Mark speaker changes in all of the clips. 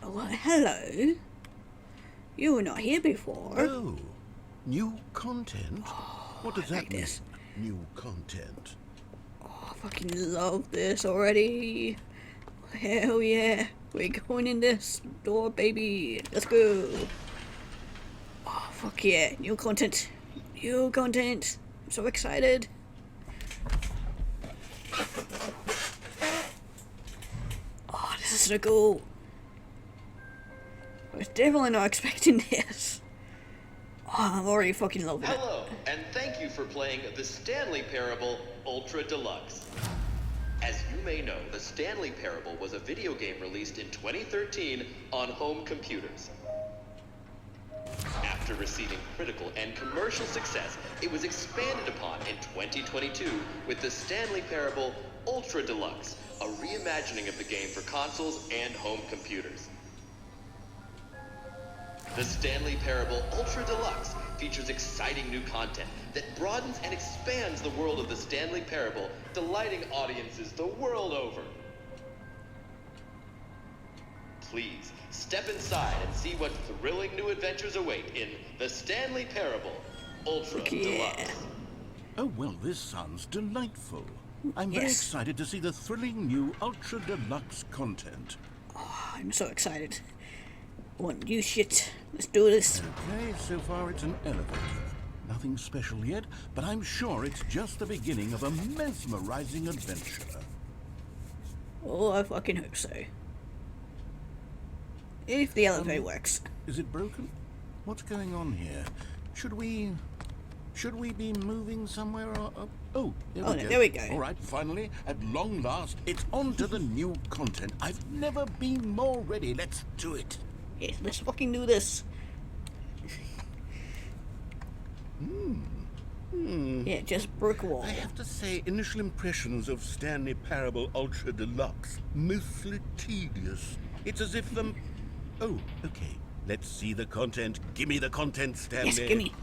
Speaker 1: Oh, hello. You were not here before.
Speaker 2: Oh, new content? What does that
Speaker 1: like
Speaker 2: mean?
Speaker 1: this.
Speaker 2: New content.
Speaker 1: Oh, I fucking love this already. Hell yeah. We're going in this door, baby. Let's go. Oh, fuck yeah. New content. New content. I'm so excited. Oh, this is so cool. I was definitely not expecting this. Oh, I'm already fucking loving it.
Speaker 3: Hello, and thank you for playing the Stanley Parable Ultra Deluxe. As you may know, the Stanley Parable was a video game released in 2013 on home computers. After receiving critical and commercial success, it was expanded upon in 2022 with the Stanley Parable Ultra Deluxe, a reimagining of the game for consoles and home computers. The Stanley Parable Ultra Deluxe features exciting new content that broadens and expands the world of the Stanley Parable, delighting audiences the world over. Please, step inside and see what thrilling new adventures await in the Stanley Parable Ultra Deluxe.
Speaker 2: Oh, well, this sounds delightful. I'm very excited to see the thrilling new Ultra Deluxe content.
Speaker 1: Oh, I'm so excited. I want new shit. Let's do this.
Speaker 2: Okay, so far it's an elevator. Nothing special yet, but I'm sure it's just the beginning of a mesmerizing adventure.
Speaker 1: Oh, I fucking hope so. If the elevator works.
Speaker 2: Is it broken? What's going on here? Should we be moving somewhere? Oh,
Speaker 1: there we go.
Speaker 2: All right, finally, at long last, it's on to the new content. I've never been more ready. Let's do it.
Speaker 1: Yeah, let's fucking do this. Yeah, just brick wall.
Speaker 2: I have to say, initial impressions of Stanley Parable Ultra Deluxe, mostly tedious. It's as if them... Oh, okay. Let's see the content. Gimme the content, Stanley.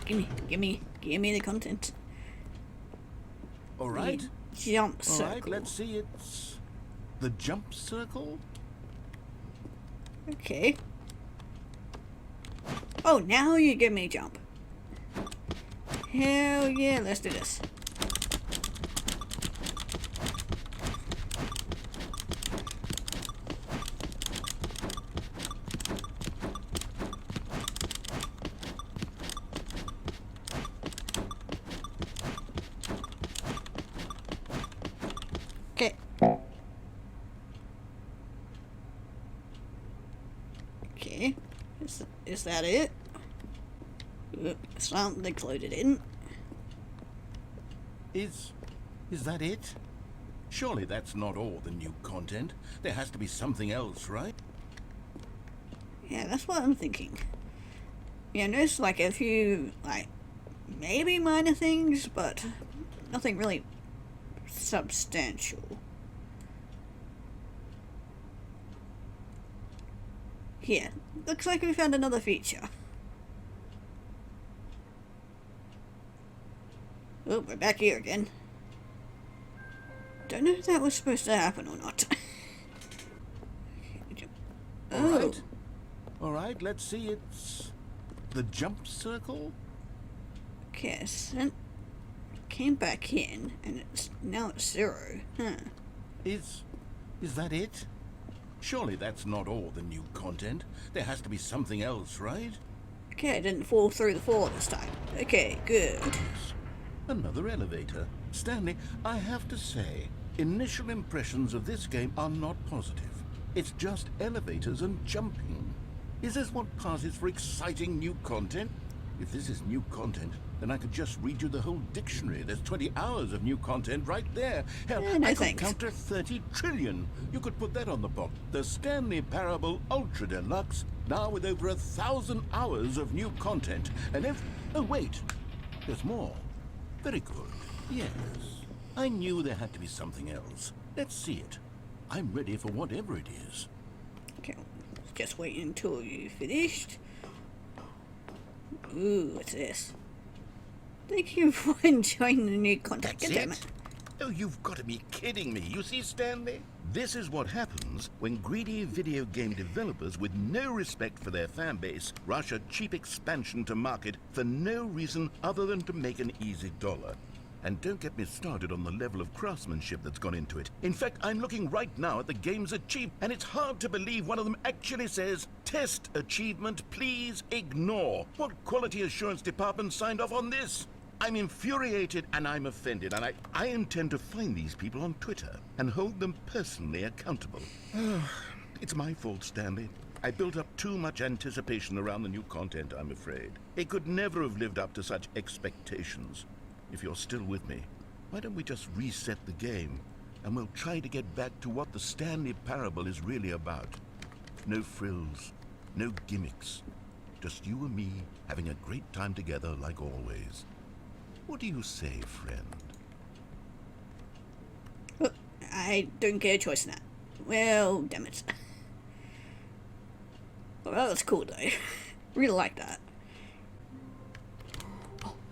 Speaker 1: Yes, gimme the content.
Speaker 2: All right.
Speaker 1: Jump circle.
Speaker 2: All right, let's see. It's the jump circle.
Speaker 1: Okay. Oh, now you give me a jump. Hell yeah, let's do this. Okay. Okay. Is that it? Something loaded in.
Speaker 2: Is that it? Surely that's not all the new content. There has to be something else, right?
Speaker 1: Yeah, that's what I'm thinking. Yeah, there's like a few, like, maybe minor things, but nothing really substantial. Here, looks like we found another feature. Oh, we're back here again. Don't know if that was supposed to happen or not. Oh.
Speaker 2: All right, let's see. It's the jump circle.
Speaker 1: Okay, so came back in, and now it's 0. Huh.
Speaker 2: Is that it? Surely that's not all the new content. There has to be something else, right?
Speaker 1: Okay, I didn't fall through the floor this time. Okay, good.
Speaker 2: Another elevator. Stanley, I have to say, initial impressions of this game are not positive. It's just elevators and jumping. Is this what passes for exciting new content? If this is new content, then I could just read you the whole dictionary. There's 20 hours of new content right there. Hell,
Speaker 1: no
Speaker 2: I
Speaker 1: thanks.
Speaker 2: could count to 30 trillion. You could put that on the box. The Stanley Parable Ultra Deluxe, now with over 1,000 hours of new content. And if... Oh, wait. There's more. Very good. Yes. I knew there had to be something else. Let's see it. I'm ready for whatever it is.
Speaker 1: Okay, just wait until you finished. Ooh, what's this? Thank you for enjoying the new content.
Speaker 2: That's
Speaker 1: God damn
Speaker 2: it?
Speaker 1: it.
Speaker 2: Oh, you've got to be kidding me. You see, Stanley? This is what happens when greedy video game developers with no respect for their fan base rush a cheap expansion to market for no reason other than to make an easy dollar. And don't get me started on the level of craftsmanship that's gone into it. In fact, I'm looking right now at the game's achievement, and it's hard to believe one of them actually says, "Test achievement, please ignore." What quality assurance department signed off on this? I'm infuriated and I'm offended, and I intend to find these people on Twitter and hold them personally accountable. It's my fault, Stanley. I built up too much anticipation around the new content, I'm afraid. It could never have lived up to such expectations. If you're still with me, why don't we just reset the game, and we'll try to get back to what the Stanley Parable is really about. No frills, no gimmicks. Just you and me having a great time together like always. What do you say, friend?
Speaker 1: Oh, I don't get a choice in that. Well, damn it. Well, that was cool though. Really like that.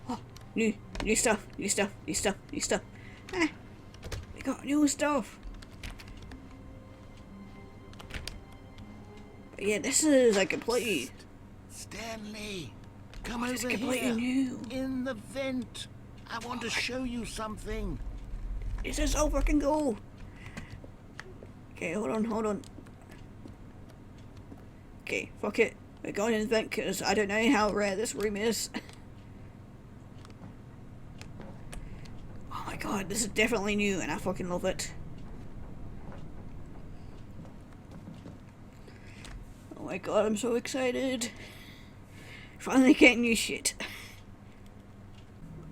Speaker 1: Oh, new stuff. Ah, we got new stuff. But yeah, this is like completely...
Speaker 2: Stanley, come
Speaker 1: It's
Speaker 2: over
Speaker 1: completely
Speaker 2: here.
Speaker 1: new.
Speaker 2: In the vent. I want to show you something.
Speaker 1: This is so fucking cool. Okay, hold on. Okay, fuck it. We're going in the vent because I don't know how rare this room is. Oh my god, this is definitely new and I fucking love it. Oh my god, I'm so excited. Finally getting new shit.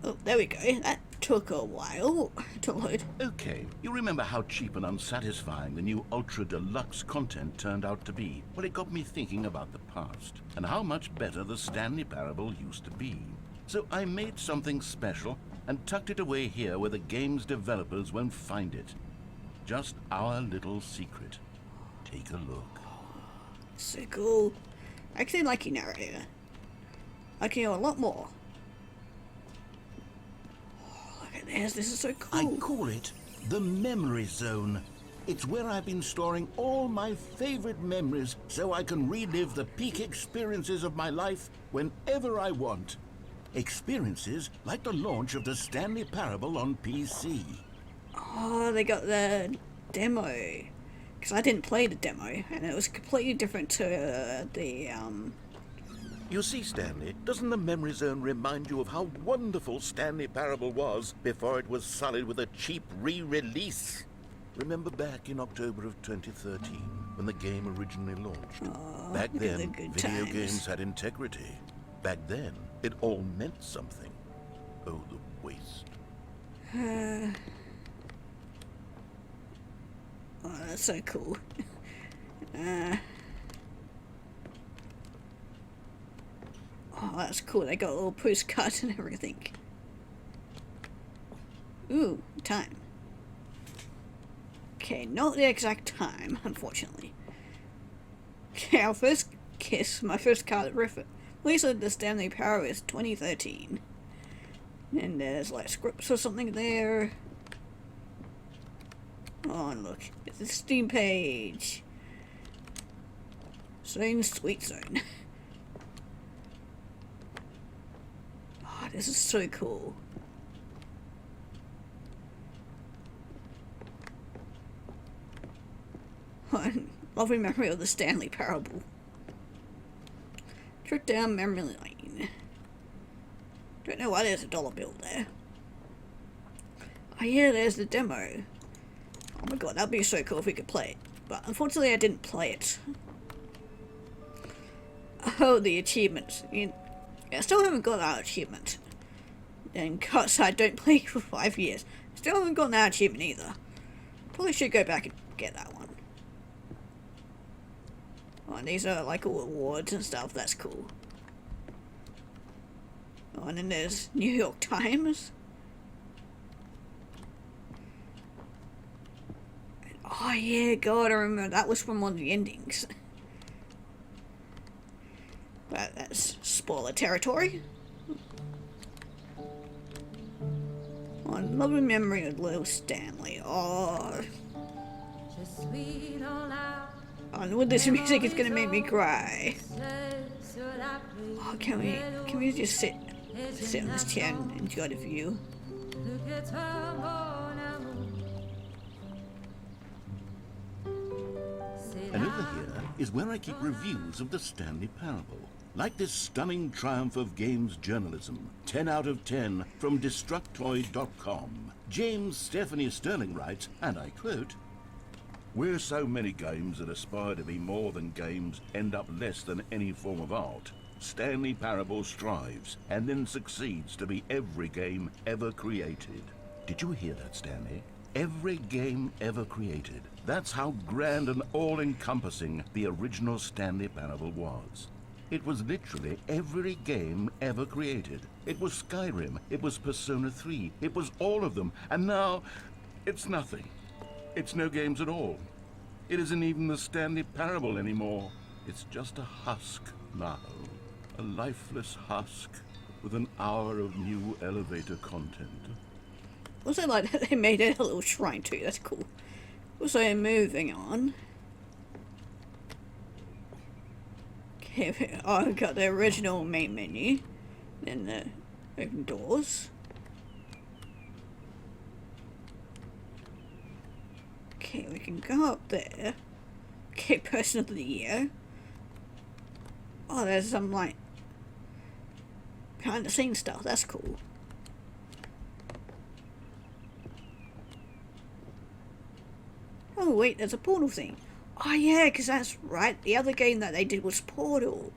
Speaker 1: Oh, there we go. That took a while to load.
Speaker 2: Okay, you remember how cheap and unsatisfying the new Ultra Deluxe content turned out to be? Well, it got me thinking about the past, and how much better the Stanley Parable used to be. So I made something special, and tucked it away here where the game's developers won't find it. Just our little secret. Take a look.
Speaker 1: So cool. I actually like you narrator. I can hear a lot more. Oh, look at this. This is so
Speaker 2: I
Speaker 1: cool.
Speaker 2: call it the Memory Zone. It's where I've been storing all my favorite memories so I can relive the peak experiences of my life whenever I want. Experiences like the launch of the Stanley Parable on PC.
Speaker 1: Oh, they got the demo. Because I didn't play the demo, and it was completely different to
Speaker 2: You see, Stanley, doesn't the Memory Zone remind you of how wonderful Stanley Parable was before it was sullied with a cheap re-release? Remember back in October of 2013, when the game originally launched?
Speaker 1: Oh,
Speaker 2: Back
Speaker 1: look at the
Speaker 2: then,
Speaker 1: good
Speaker 2: video
Speaker 1: times.
Speaker 2: games had integrity. Back then, it all meant something. Oh, the waste.
Speaker 1: Oh, that's so cool. Oh, that's cool. They got little postcards and everything. Ooh, time. Okay, not the exact time, unfortunately. Okay, our first kiss, my first card at Riffit. Release of the Stanley Parable is 2013. And there's like scripts or something there. Oh, and look, it's the Steam page. Zone, Sweet Zone. Oh, this is so cool. Lovely memory of the Stanley Parable. Trip down memory lane. Don't know why there's a dollar bill there. Oh yeah, there's the demo. Oh my god, that'd be so cool if we could play it. But unfortunately I didn't play it. Oh, the achievements. I still haven't got that achievement. And because I don't play for 5 years. Still haven't got that achievement either. Probably should go back and get that one. Oh, and these are like all awards and stuff, that's cool. Oh, and then there's New York Times. Oh yeah, god, I remember that was from one of the endings. But that's spoiler territory. On loving memory of little Stanley. Oh. I know this music is gonna make me cry. Oh, can we just sit on this chair and enjoy the view?
Speaker 2: And over here is where I keep reviews of the Stanley Parable. Like this stunning triumph of games journalism, 10 out of 10 from Destructoid.com. James Stephanie Sterling writes, and I quote, "Where so many games that aspire to be more than games end up less than any form of art, Stanley Parable strives and then succeeds to be every game ever created." Did you hear that, Stanley? Every game ever created. That's how grand and all-encompassing the original Stanley Parable was. It was literally every game ever created. It was Skyrim, it was Persona 3, it was all of them, and now it's nothing. It's no games at all. It isn't even the Stanley Parable anymore. It's just a husk now. A lifeless husk with an hour of new elevator content.
Speaker 1: Also like that they made it a little shrine too, that's cool. Also moving on. Okay, I've got the original main menu. Then the open doors. Okay, we can go up there. Okay, person of the year. Oh, there's some like behind the scenes stuff, that's cool. Oh wait, there's a Portal thing. Oh yeah, because that's right, the other game that they did was Portal.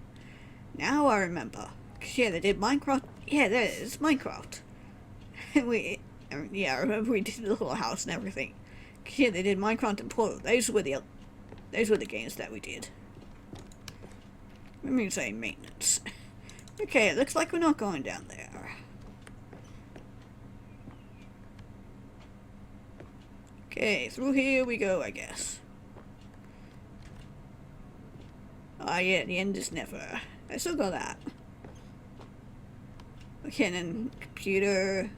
Speaker 1: Now I remember. Cause yeah, they did Minecraft. Yeah, there it is, Minecraft. Yeah, I remember we did the little house and everything. Cause yeah, they did Minecraft and Portal. Those were the games that we did. Let me say maintenance. Okay, it looks like we're not going down there. Okay, through here we go, I guess. Ah, yeah, the end is never. I still got that. Okay, and then computer.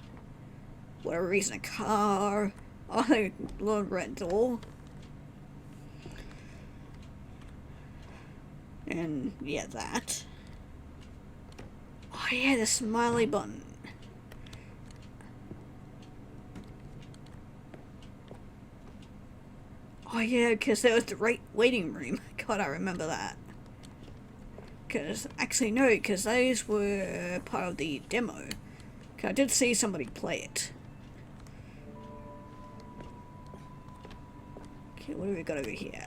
Speaker 1: Whatever reason, a car. Oh, the loan rental. And yeah, that. Oh yeah, the smiley button. Oh yeah, because there was the waiting room. God, I remember that. Because, actually no, because those were part of the demo. Cause I did see somebody play it. Okay, what do we got over here?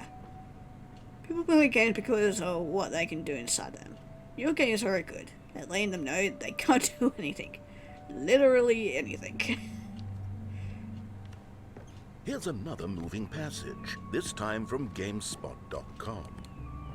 Speaker 1: People play games because of what they can do inside them. Your games are good at letting them know they can't do anything. Literally anything.
Speaker 2: Here's another moving passage, this time from GameSpot.com.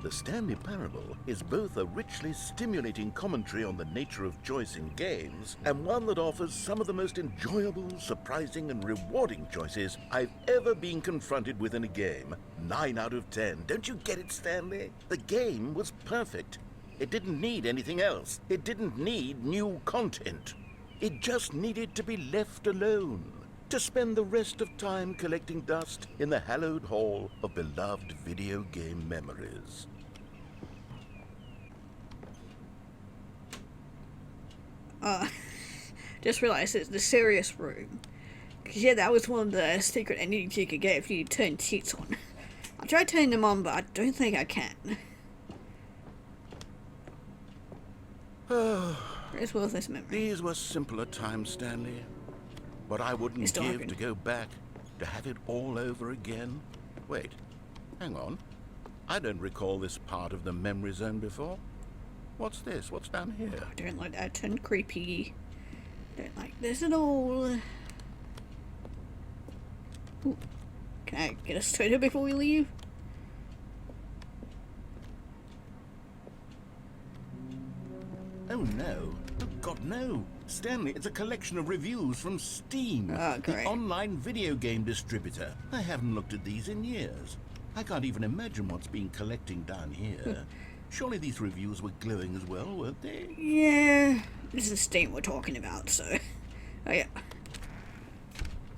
Speaker 2: The Stanley Parable is both a richly stimulating commentary on the nature of choice in games, and one that offers some of the most enjoyable, surprising, and rewarding choices I've ever been confronted with in a game. 9 out of 10. Don't you get it, Stanley? The game was perfect. It didn't need anything else. It didn't need new content. It just needed to be left alone, to spend the rest of time collecting dust in the hallowed hall of beloved video game memories.
Speaker 1: Just realized it's the serious room. Cause yeah, that was one of the secret endings you could get if you turn cheats on. I tried turning them on, but I don't think I can. It's worthless memory.
Speaker 2: These were simpler times, Stanley. What I wouldn't give to go back, to have it all over again. Wait, hang on. I don't recall this part of the memory zone before. What's this? What's down here?
Speaker 1: I don't like that. Turned creepy. Don't like this at all. Ooh. Can I get a soda before we leave?
Speaker 2: Oh no. Oh God, no. Stanley, it's a collection of reviews from Steam, the online video game distributor. I haven't looked at these in years. I can't even imagine what's been collecting down here. Surely these reviews were glowing as well, weren't they?
Speaker 1: Yeah, this is Steam we're talking about, so... Oh yeah.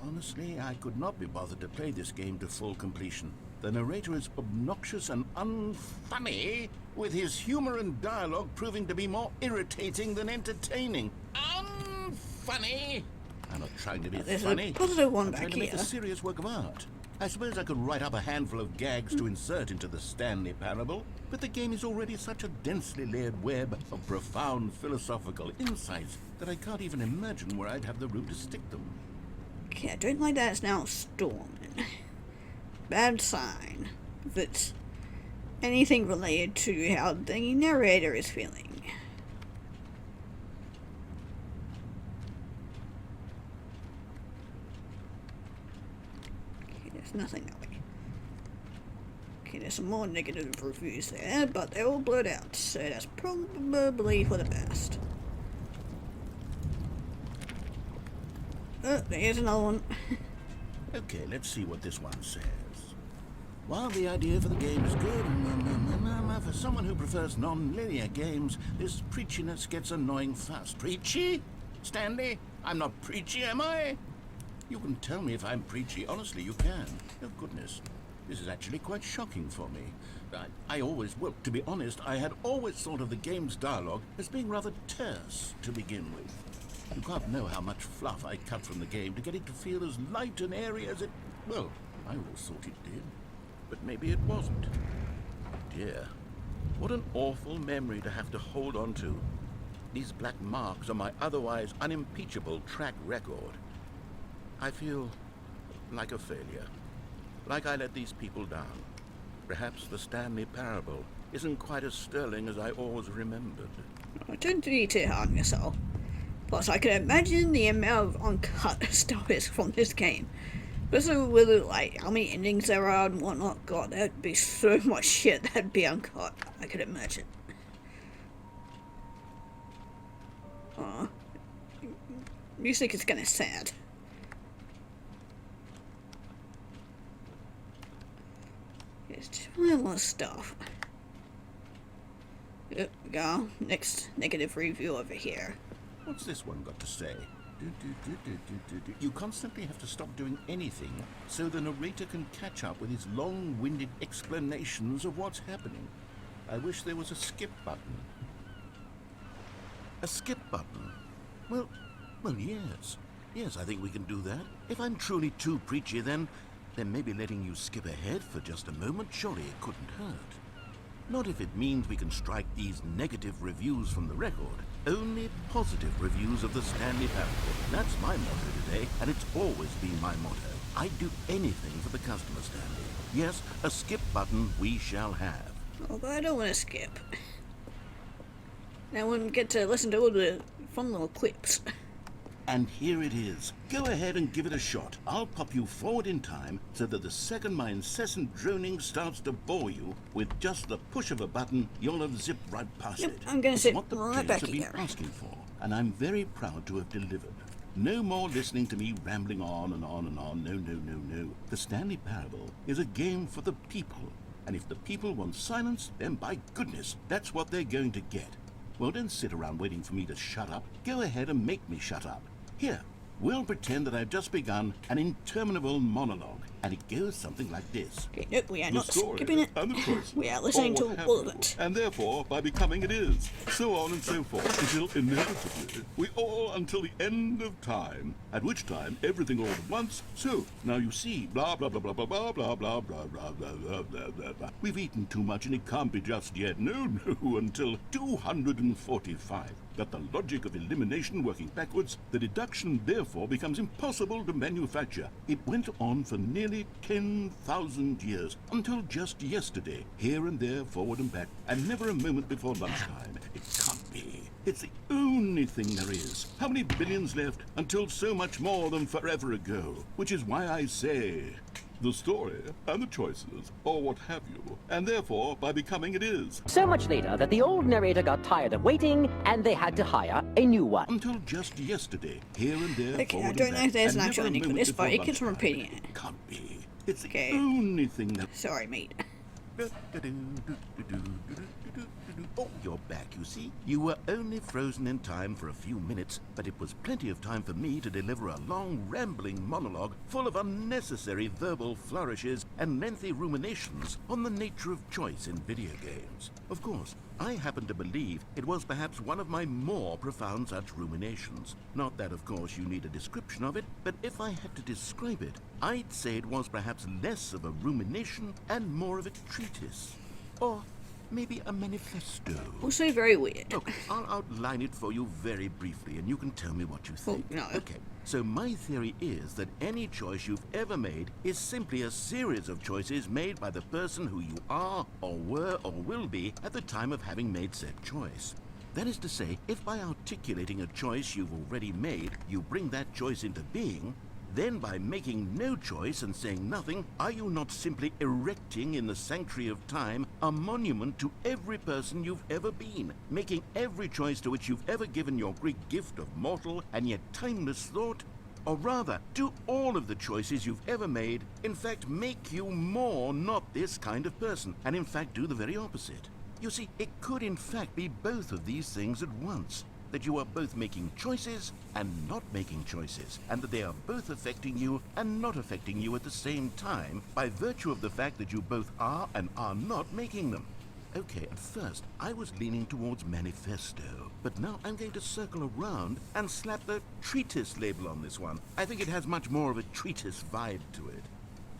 Speaker 2: Honestly, I could not be bothered to play this game to full completion. The narrator is obnoxious and unfunny, with his humor and dialogue proving to be more irritating than entertaining. Unfunny! I'm not trying to be
Speaker 1: There's
Speaker 2: funny.
Speaker 1: a positive one
Speaker 2: I'm
Speaker 1: back
Speaker 2: trying to make
Speaker 1: here.
Speaker 2: a serious work of art. I suppose I could write up a handful of gags to insert into the Stanley Parable, but the game is already such a densely layered web of profound philosophical insights that I can't even imagine where I'd have the room to stick them.
Speaker 1: Okay, I don't like that it's now storming. Bad sign. If it's anything related to how the narrator is feeling. Okay, there's nothing that way. Okay, there's some more negative reviews there, but they're all blurred out, so that's probably for the best. Oh, there's another one.
Speaker 2: Okay, let's see what this one says. While the idea for the game is good, for someone who prefers non-linear games, this preachiness gets annoying fast. Preachy? Stanley? I'm not preachy, am I? You can tell me if I'm preachy. Honestly, you can. Oh, goodness. This is actually quite shocking for me. Well, to be honest, I had always thought of the game's dialogue as being rather terse to begin with. You can't know how much fluff I cut from the game to get it to feel as light and airy as it... Well, I always thought it did. But maybe it wasn't. Dear, what an awful memory to have to hold on to. These black marks on my otherwise unimpeachable track record. I feel like a failure. Like I let these people down. Perhaps the Stanley Parable isn't quite as sterling as I always remembered.
Speaker 1: Don't be too hard on yourself. Plus, I can imagine the amount of uncut stuff is from this game. Especially with, like, how many endings there are and whatnot. God, there'd be so much shit that'd be uncut. I could imagine. Music is kinda sad. There's just one more stuff. There we go. Next negative review over here.
Speaker 2: What's this one got to say? You constantly have to stop doing anything so the narrator can catch up with his long-winded explanations of what's happening. I wish there was a skip button. A skip button? Well, yes. Yes, I think we can do that. If I'm truly too preachy, then maybe letting you skip ahead for just a moment, surely it couldn't hurt. Not if it means we can strike these negative reviews from the record. Only positive reviews of the Stanley Parable. That's my motto today, and it's always been my motto. I'd do anything for the customer, Stanley. Yes, a skip button we shall have.
Speaker 1: Although I don't want to skip. I wouldn't get to listen to all the fun little clips.
Speaker 2: And here it is. Go ahead and give it a shot. I'll pop you forward in time so that the second my incessant droning starts to bore you, with just the push of a button, you'll have zipped right past
Speaker 1: Yep,
Speaker 2: it.
Speaker 1: I'm gonna
Speaker 2: It's
Speaker 1: sit
Speaker 2: what the
Speaker 1: right
Speaker 2: players
Speaker 1: back
Speaker 2: have been
Speaker 1: here.
Speaker 2: asking for, and I'm very proud to have delivered. No more listening to me rambling on and on and on. No. The Stanley Parable is a game for the people, and if the people want silence, then by goodness, that's what they're going to get. Well, don't sit around waiting for me to shut up. Go ahead and make me shut up. Here, we'll pretend that I've just begun an interminable monologue, and it goes something like this.
Speaker 1: Okay, nope, we are
Speaker 2: The
Speaker 1: not
Speaker 2: story
Speaker 1: skipping it.
Speaker 2: and the choices,
Speaker 1: We are listening
Speaker 2: or
Speaker 1: to
Speaker 2: what have
Speaker 1: all of
Speaker 2: you,
Speaker 1: it.
Speaker 2: And therefore, by becoming it is. So on and so forth, until inevitably, we all until the end of time, at which time everything all at once. So, now you see, blah, blah, blah, blah, blah, blah, blah, blah, blah, blah, blah, blah, blah, blah, blah. We've eaten too much and it can't be just yet. No, until 245. That the logic of elimination working backwards, the deduction therefore becomes impossible to manufacture. It went on for nearly 10,000 years, until just yesterday, here and there, forward and back, and never a moment before lunchtime. It can't be. It's the only thing there is. How many billions left until so much more than forever ago? Which is why I say... the story and the choices, or what have you, and therefore, by becoming it is.
Speaker 4: So much later that the old narrator got tired of waiting, and they had to hire a new one.
Speaker 2: Until just yesterday, here and there,
Speaker 1: Okay,
Speaker 2: forward
Speaker 1: I
Speaker 2: and
Speaker 1: don't know
Speaker 2: back,
Speaker 1: if there's
Speaker 2: and
Speaker 1: an
Speaker 2: never
Speaker 1: actual
Speaker 2: a
Speaker 1: ending for
Speaker 2: moment
Speaker 1: this, but
Speaker 2: before
Speaker 1: it keeps
Speaker 2: lunchtime.
Speaker 1: repeating it.
Speaker 2: Can't be. It's the
Speaker 1: Okay.
Speaker 2: only thing that...
Speaker 1: Sorry, mate.
Speaker 2: Oh, you're back, you see. You were only frozen in time for a few minutes, but it was plenty of time for me to deliver a long, rambling monologue full of unnecessary verbal flourishes and lengthy ruminations on the nature of choice in video games. Of course, I happen to believe it was perhaps one of my more profound such ruminations. Not that, of course, you need a description of it, but if I had to describe it, I'd say it was perhaps less of a rumination and more of a treatise. Or maybe a manifesto.
Speaker 1: Also very weird.
Speaker 2: Look, I'll outline it for you very briefly, and you can tell me what you think.
Speaker 1: Oh, no.
Speaker 2: Okay, so my theory is that any choice you've ever made is simply a series of choices made by the person who you are, or were, or will be at the time of having made said choice. That is to say, if by articulating a choice you've already made, you bring that choice into being, then by making no choice and saying nothing, are you not simply erecting in the sanctuary of time a monument to every person you've ever been, making every choice to which you've ever given your Greek gift of mortal and yet timeless thought? Or rather, do all of the choices you've ever made, in fact, make you more not this kind of person, and in fact do the very opposite? You see, it could in fact be both of these things at once. That you are both making choices and not making choices, and that they are both affecting you and not affecting you at the same time by virtue of the fact that you both are and are not making them. Okay, at first I was leaning towards manifesto, but now I'm going to circle around and slap the treatise label on this one. I think it has much more of a treatise vibe to it.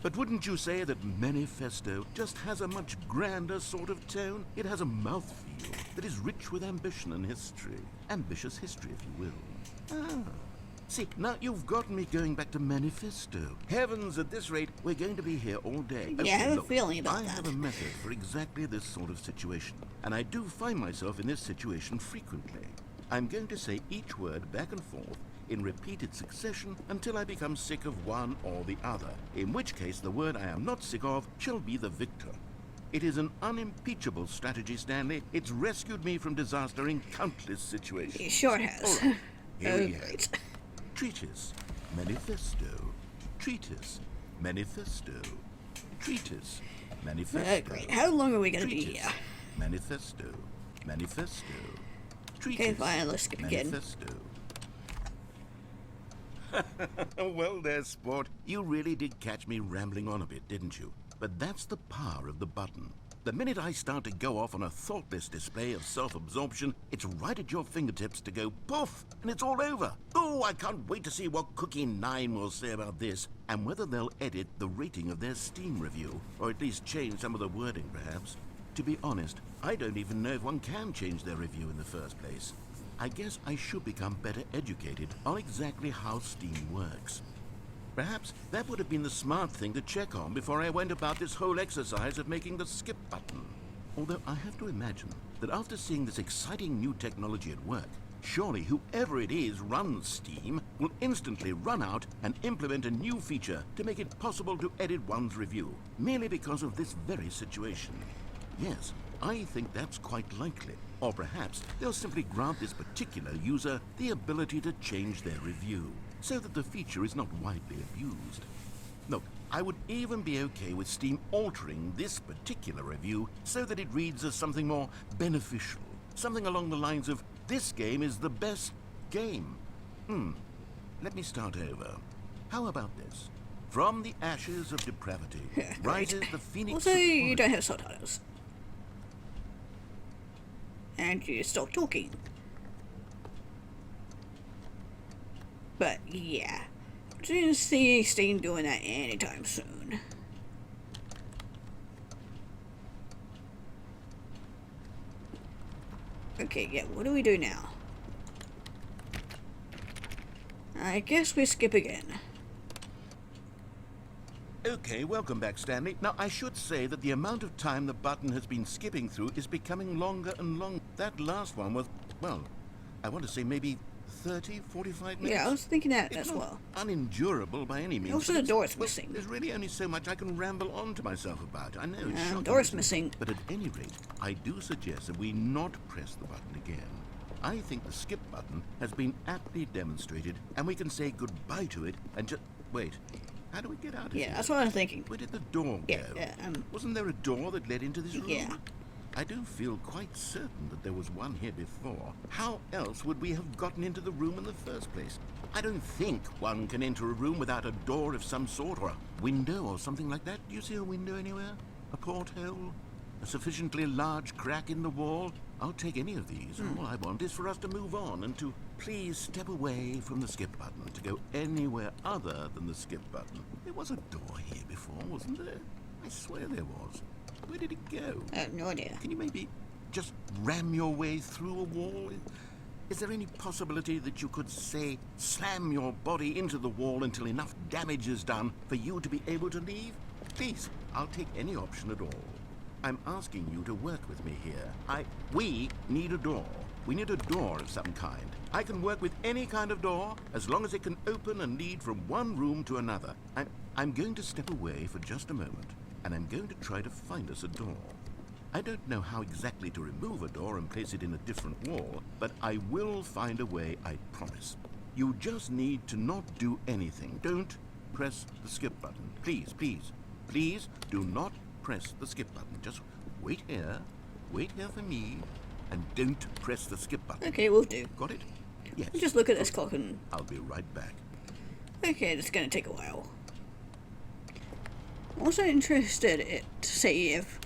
Speaker 2: But wouldn't you say that manifesto just has a much grander sort of tone? It has a mouthfeel that is rich with ambition and history. Ambitious history, if you will. Ah. See, now you've gotten me going back to manifesto. Heavens, at this rate, we're going to be here all day.
Speaker 1: Yeah, I have a
Speaker 2: look,
Speaker 1: feeling about
Speaker 2: I
Speaker 1: that.
Speaker 2: have a method for exactly this sort of situation, and I do find myself in this situation frequently. I'm going to say each word back and forth in repeated succession until I become sick of one or the other, in which case the word I am not sick of shall be the victor. It is an unimpeachable strategy, Stanley. It's rescued me from disaster in countless situations.
Speaker 1: It sure has.
Speaker 2: All right, here
Speaker 1: Oh,
Speaker 2: we have
Speaker 1: great.
Speaker 2: treatise, manifesto, treatise, manifesto, treatise, manifesto.
Speaker 1: Great. How long are we gonna be
Speaker 2: treatise,
Speaker 1: here?
Speaker 2: Manifesto, manifesto, treatise,
Speaker 1: Okay, fine, let's skip again.
Speaker 2: manifesto. Well there, sport. You really did catch me rambling on a bit, didn't you? But that's the power of the button. The minute I start to go off on a thoughtless display of self-absorption, it's right at your fingertips to go poof, and it's all over. Oh, I can't wait to see what Cookie 9 will say about this, and whether they'll edit the rating of their Steam review, or at least change some of the wording, perhaps. To be honest, I don't even know if one can change their review in the first place. I guess I should become better educated on exactly how Steam works. Perhaps that would have been the smart thing to check on before I went about this whole exercise of making the skip button. Although I have to imagine that after seeing this exciting new technology at work, surely whoever it is runs Steam will instantly run out and implement a new feature to make it possible to edit one's review, merely because of this very situation. Yes, I think that's quite likely. Or perhaps they'll simply grant this particular user the ability to change their review, so that the feature is not widely abused. Look, I would even be okay with Steam altering this particular review so that it reads as something more beneficial. Something along the lines of, this game is the best game. Let me start over. How about this? From the ashes of depravity rises the phoenix
Speaker 1: Also,
Speaker 2: of
Speaker 1: you
Speaker 2: quality.
Speaker 1: don't have subtitles. And you stop talking. But yeah, I didn't see Steam doing that anytime soon. Okay, yeah, what do we do now? I guess we skip again.
Speaker 2: Okay, welcome back, Stanley. Now, I should say that the amount of time the button has been skipping through is becoming longer and longer. That last one was, well, I want to say maybe 30, 45 minutes.
Speaker 1: Yeah, I was thinking that
Speaker 2: It's
Speaker 1: as
Speaker 2: not
Speaker 1: well.
Speaker 2: unendurable by any means.
Speaker 1: Also,
Speaker 2: but
Speaker 1: the
Speaker 2: it's-
Speaker 1: door's
Speaker 2: well,
Speaker 1: missing.
Speaker 2: There's really only so much I can ramble on to myself about. I know, it's shocking,
Speaker 1: door's
Speaker 2: isn't it?
Speaker 1: missing.
Speaker 2: But at any rate, I do suggest that we not press the button again. I think the skip button has been aptly demonstrated, and we can say goodbye to it and just... Wait, How do we get out of
Speaker 1: Yeah,
Speaker 2: here?
Speaker 1: that's what I'm thinking.
Speaker 2: Where did the door go?
Speaker 1: Yeah,
Speaker 2: Wasn't there a door that led into this room?
Speaker 1: Yeah.
Speaker 2: I do feel quite certain that there was one here before. How else would we have gotten into the room in the first place? I don't think one can enter a room without a door of some sort, or a window or something like that. Do you see a window anywhere? A porthole? A sufficiently large crack in the wall? I'll take any of these. All I want is for us to move on and to please step away from the skip button, to go anywhere other than the skip button. There was a door here before, wasn't there? I swear there was. Where did it go?
Speaker 1: I have no idea.
Speaker 2: Can you maybe just ram your way through a wall? Is there any possibility that you could, say, slam your body into the wall until enough damage is done for you to be able to leave? Please, I'll take any option at all. I'm asking you to work with me here. We need a door. We need a door of some kind. I can work with any kind of door as long as it can open and lead from one room to another. I'm going to step away for just a moment, and I'm going to try to find us a door. I don't know how exactly to remove a door and place it in a different wall, but I will find a way, I promise. You just need to not do anything. Don't press the skip button. Please, please, please do not press the skip button. Just wait here for me, and don't press the skip button.
Speaker 1: Okay, we'll do.
Speaker 2: Got it? Yes.
Speaker 1: Just look at this clock and...
Speaker 2: I'll be right back.
Speaker 1: Okay, it's gonna take a while. I'm also interested to see if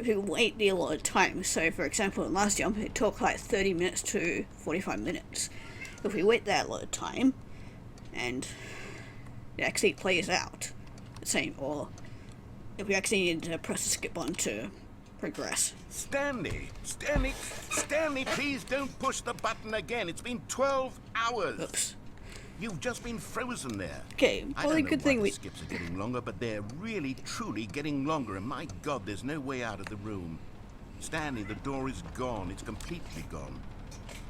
Speaker 1: we wait the allotted time. So, for example, in last jump, it took like 30 minutes to 45 minutes. If we wait that allotted time, and it actually plays out the same, or if we actually need to press the skip button to progress.
Speaker 2: Stanley, please don't push the button again. It's been 12 hours.
Speaker 1: Oops.
Speaker 2: You've just been frozen there.
Speaker 1: Okay,
Speaker 2: I
Speaker 1: probably
Speaker 2: don't know
Speaker 1: good
Speaker 2: why
Speaker 1: thing
Speaker 2: the
Speaker 1: we...
Speaker 2: skips are getting longer, but they're really, truly getting longer, and my God, there's no way out of the room. Stanley, the door is gone. It's completely gone.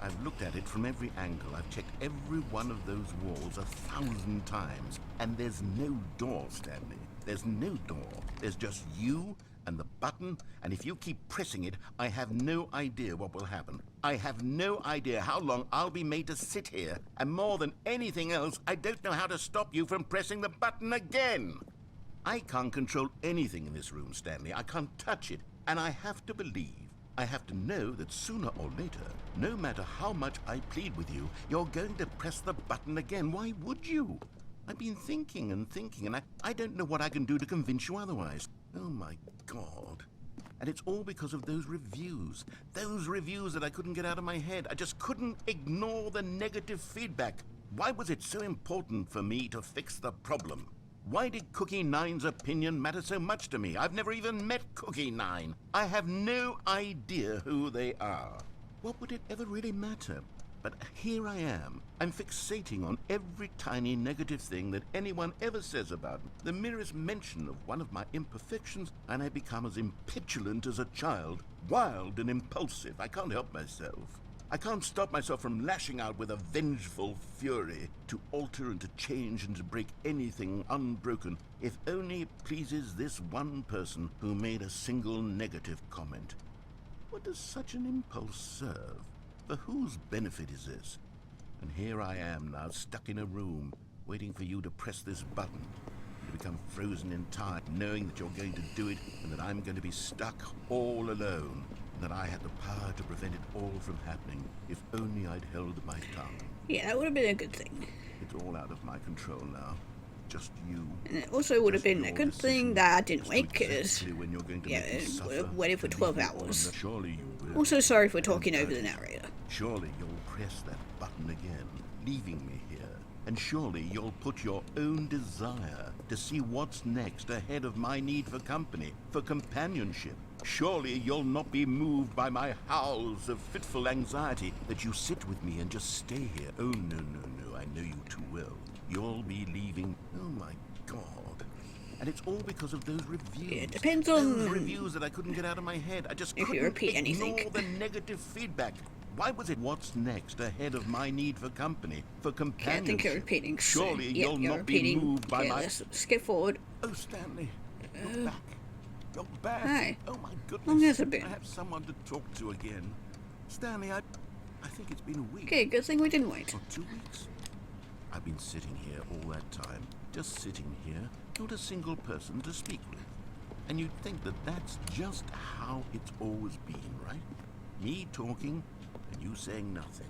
Speaker 2: I've looked at it from every angle. I've checked every one of those walls 1,000 times, and there's no door, Stanley. There's no door. There's just you and the button, and if you keep pressing it, I have no idea what will happen. I have no idea how long I'll be made to sit here, and more than anything else, I don't know how to stop you from pressing the button again. I can't control anything in this room, Stanley. I can't touch it, and I have to believe, I have to know that sooner or later, no matter how much I plead with you, you're going to press the button again. Why would you? I've been thinking and thinking, and I don't know what I can do to convince you otherwise. Oh my God. And it's all because of those reviews. Those reviews that I couldn't get out of my head. I just couldn't ignore the negative feedback. Why was it so important for me to fix the problem? Why did Cookie Nine's opinion matter so much to me? I've never even met Cookie Nine. I have no idea who they are. What would it ever really matter? But here I am. I'm fixating on every tiny negative thing that anyone ever says about me. The merest mention of one of my imperfections, and I become as impetulant as a child, wild and impulsive. I can't help myself. I can't stop myself from lashing out with a vengeful fury to alter and to change and to break anything unbroken, if only it pleases this one person who made a single negative comment. What does such an impulse serve? For whose benefit is this? And here I am now, stuck in a room, waiting for you to press this button, to become frozen in time, knowing that you're going to do it, and that I'm going to be stuck all alone, and that I had the power to prevent it all from happening, if only I'd held my tongue.
Speaker 1: Yeah, that would have been a good thing.
Speaker 2: It's all out of my control now. Just you.
Speaker 1: And it also would have
Speaker 2: Just
Speaker 1: been a
Speaker 2: your
Speaker 1: good thing
Speaker 2: decision
Speaker 1: that I didn't
Speaker 2: as to
Speaker 1: wait, because...
Speaker 2: exactly when you're going to make me suffer,
Speaker 1: waited for
Speaker 2: to
Speaker 1: 12
Speaker 2: leave me all
Speaker 1: hours.
Speaker 2: alone. Surely you will.
Speaker 1: Also sorry for talking over the narrator.
Speaker 2: Surely you'll press that button again, leaving me here. And surely you'll put your own desire to see what's next ahead of my need for company, for companionship. Surely you'll not be moved by my howls of fitful anxiety that you sit with me and just stay here. Oh, no, I know you too well. You'll be leaving. Oh, my God. And it's all because of those reviews.
Speaker 1: Yeah, it depends on...
Speaker 2: Those reviews that I couldn't get out of my head. I just
Speaker 1: if you
Speaker 2: couldn't
Speaker 1: repeat anything.
Speaker 2: ignore the negative feedback. Why was it what's next ahead of my need for company, for companionship?
Speaker 1: Okay, I think you're repeating.
Speaker 2: Surely
Speaker 1: yeah,
Speaker 2: you'll
Speaker 1: you're
Speaker 2: not
Speaker 1: repeating.
Speaker 2: be moved by
Speaker 1: Okay,
Speaker 2: my...
Speaker 1: let's skip forward.
Speaker 2: Oh, Stanley, you're back. You're back.
Speaker 1: Hi.
Speaker 2: Oh, my goodness.
Speaker 1: Long has it been?
Speaker 2: I have someone to talk to again. Stanley, I think it's been a week.
Speaker 1: Okay, good thing we didn't wait.
Speaker 2: Or 2 weeks. I've been sitting here all that time, just sitting here, not a single person to speak with. And you'd think that that's just how it's always been, right? Me talking and you saying nothing.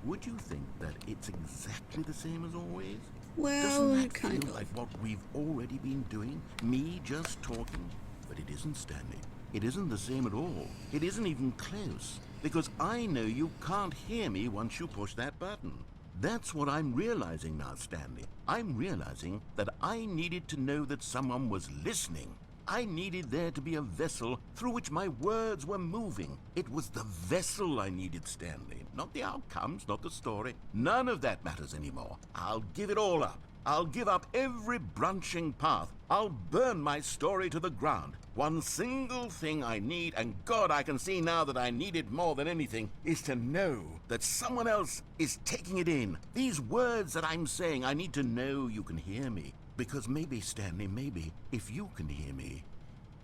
Speaker 2: Would you think that it's exactly the same as always?
Speaker 1: Well,
Speaker 2: Doesn't that
Speaker 1: kind
Speaker 2: feel
Speaker 1: of.
Speaker 2: like what we've already been doing? Me just talking? But it isn't, Stanley. It isn't the same at all. It isn't even close. Because I know you can't hear me once you push that button. That's what I'm realizing now, Stanley. I'm realizing that I needed to know that someone was listening. I needed there to be a vessel through which my words were moving. It was the vessel I needed, Stanley. Not the outcomes, not the story. None of that matters anymore. I'll give it all up. I'll give up every branching path. I'll burn my story to the ground. One single thing I need, and God, I can see now that I need it more than anything, is to know that someone else is taking it in. These words that I'm saying, I need to know you can hear me. Because maybe, Stanley, maybe, if you can hear me,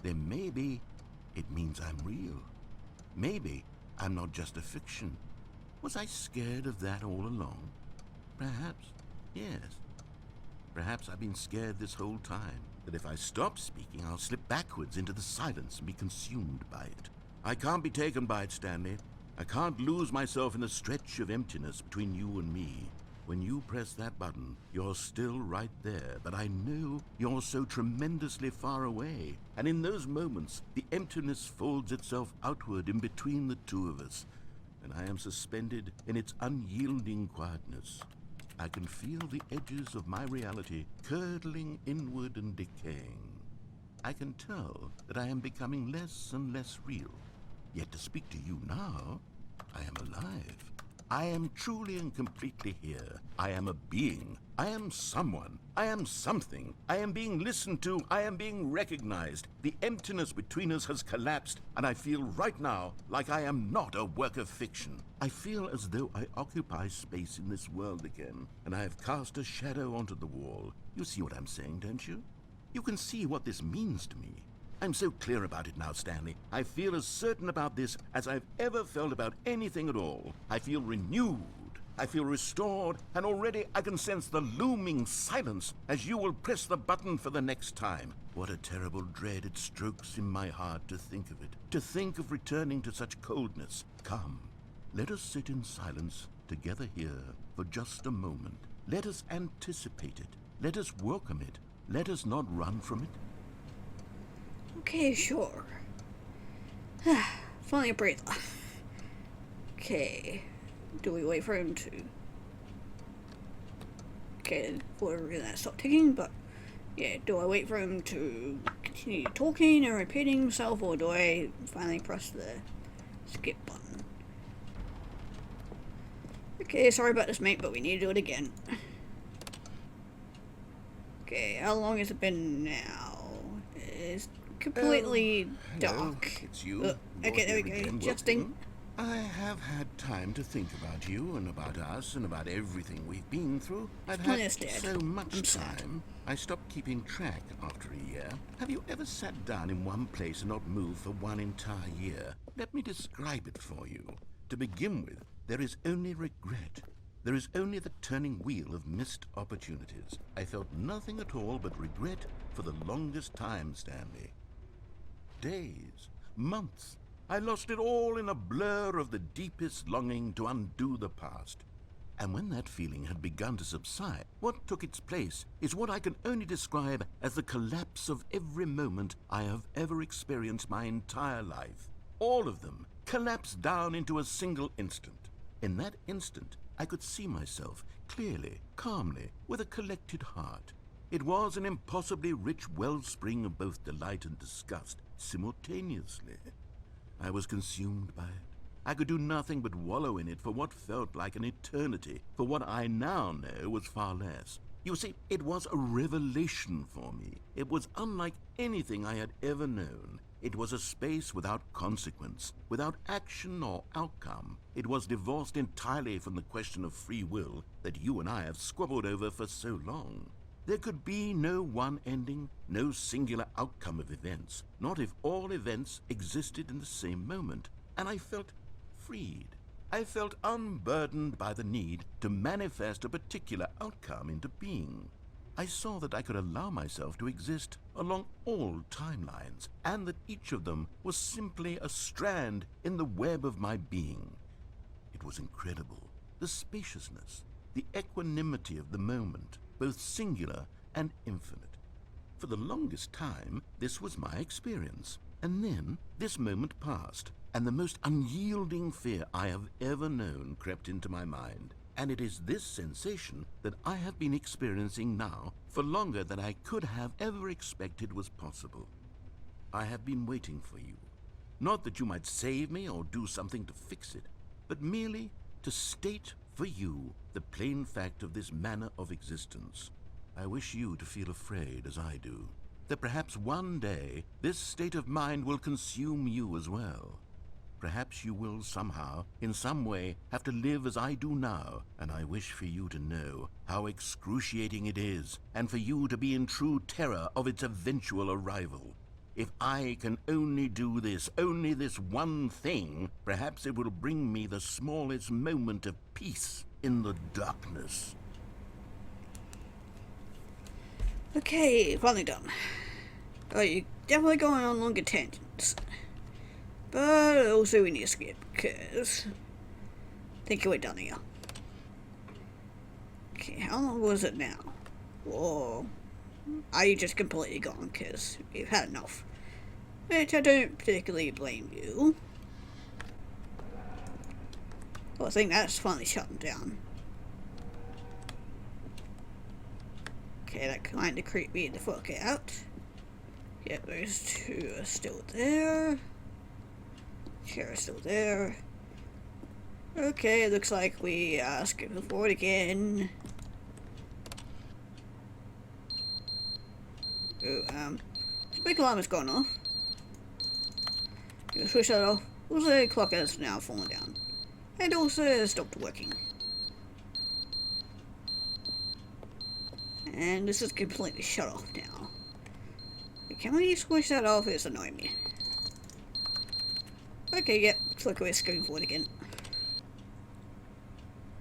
Speaker 2: then maybe it means I'm real. Maybe I'm not just a fiction. Was I scared of that all along? Perhaps, yes. Perhaps I've been scared this whole time, that if I stop speaking, I'll slip backwards into the silence and be consumed by it. I can't be taken by it, Stanley. I can't lose myself in the stretch of emptiness between you and me. When you press that button, you're still right there, but I know you're so tremendously far away. And in those moments, the emptiness folds itself outward in between the two of us, and I am suspended in its unyielding quietness. I can feel the edges of my reality curdling inward and decaying. I can tell that I am becoming less and less real. Yet to speak to you now, I am alive. I am truly and completely here. I am a being. I am someone. I am something. I am being listened to. I am being recognized. The emptiness between us has collapsed, and I feel right now like I am not a work of fiction. I feel as though I occupy space in this world again, and I have cast a shadow onto the wall. You see what I'm saying, don't you? You can see what this means to me. I'm so clear about it now, Stanley. I feel as certain about this as I've ever felt about anything at all. I feel renewed. I feel restored, and already I can sense the looming silence as you will press the button for the next time. What a terrible dread it strokes in my heart to think of it. To think of returning to such coldness. Come, let us sit in silence together here for just a moment. Let us anticipate it. Let us welcome it. Let us not run from it.
Speaker 1: Okay, sure. Finally a breather. Okay. Do we wait for him to... Okay, we're gonna stop ticking, but... Yeah, do I wait for him to continue talking and repeating himself, or do I finally press the skip button? Okay, sorry about this, mate, but we need to do it again. Okay, how long has it been now? It's completely dark.
Speaker 2: It's you.
Speaker 1: Okay, there we go. Adjusting.
Speaker 2: I have had time to think about you and about us and about everything we've been through. I've had so much time. I stopped keeping track after a year. Have you ever sat down in one place and not moved for one entire year? Let me describe it for you. To begin with, there is only regret. There is only the turning wheel of missed opportunities. I felt nothing at all but regret for the longest time, Stanley. Days, months. I lost it all in a blur of the deepest longing to undo the past. And when that feeling had begun to subside, what took its place is what I can only describe as the collapse of every moment I have ever experienced my entire life. All of them collapsed down into a single instant. In that instant, I could see myself clearly, calmly, with a collected heart. It was an impossibly rich wellspring of both delight and disgust simultaneously. I was consumed by it. I could do nothing but wallow in it for what felt like an eternity, for what I now know was far less. You see, it was a revelation for me. It was unlike anything I had ever known. It was a space without consequence, without action or outcome. It was divorced entirely from the question of free will that you and I have squabbled over for so long. There could be no one ending, no singular outcome of events, not if all events existed in the same moment. And I felt freed. I felt unburdened by the need to manifest a particular outcome into being. I saw that I could allow myself to exist along all timelines, and that each of them was simply a strand in the web of my being. It was incredible. The spaciousness, the equanimity of the moment, both singular and infinite. For the longest time, this was my experience. And then this moment passed, and the most unyielding fear I have ever known crept into my mind. And it is this sensation that I have been experiencing now for longer than I could have ever expected was possible. I have been waiting for you. Not that you might save me or do something to fix it, but merely to state for you the plain fact of this manner of existence. I wish you to feel afraid, as I do, that perhaps one day this state of mind will consume you as well. Perhaps you will somehow, in some way, have to live as I do now, and I wish for you to know how excruciating it is, and for you to be in true terror of its eventual arrival. If I can only do this, only this one thing, perhaps it will bring me the smallest moment of peace in the darkness.
Speaker 1: Okay, finally done. Oh, you're definitely going on longer tangents. But also we need to skip, because I think we're done here. Okay, how long was it now? Or are you just completely gone because you've had enough? Which I don't particularly blame you. Well, I think that's finally shutting down. Okay, that kinda creeped me the fuck out. Yeah, those two are still there. Chair is still there. Okay, looks like we are skipping forward again. Oh, smoke alarm has gone off. Gonna switch that off. Also, the clock has now fallen down. And also stopped working. And this is completely shut off now. Can we switch that off? It's annoying me. Okay, yep, looks like we're skipping forward again.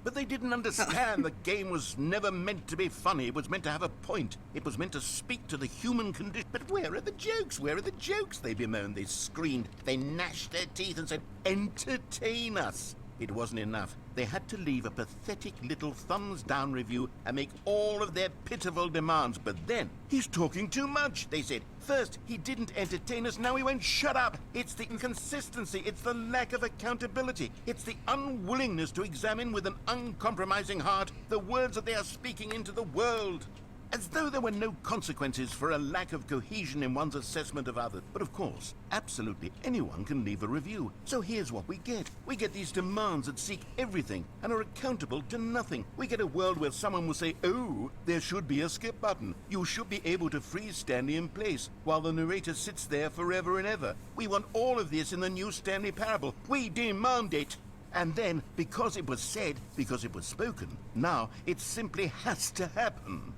Speaker 2: But they didn't understand the game was never meant to be funny. It was meant to have a point. It was meant to speak to the human condition. But where are the jokes? Where are the jokes? They bemoaned, they screamed, they gnashed their teeth and said, entertain us. It wasn't enough. They had to leave a pathetic little thumbs-down review and make all of their pitiful demands. But then, he's talking too much, they said. First, he didn't entertain us, now he won't shut up. It's the inconsistency, it's the lack of accountability. It's the unwillingness to examine with an uncompromising heart the words that they are speaking into the world. As though there were no consequences for a lack of cohesion in one's assessment of others. But of course, absolutely anyone can leave a review. So here's what we get. We get these demands that seek everything and are accountable to nothing. We get a world where someone will say, oh, there should be a skip button. You should be able to freeze Stanley in place while the narrator sits there forever and ever. We want all of this in the new Stanley parable. We demand it. And then, because it was said, because it was spoken, now it simply has to happen.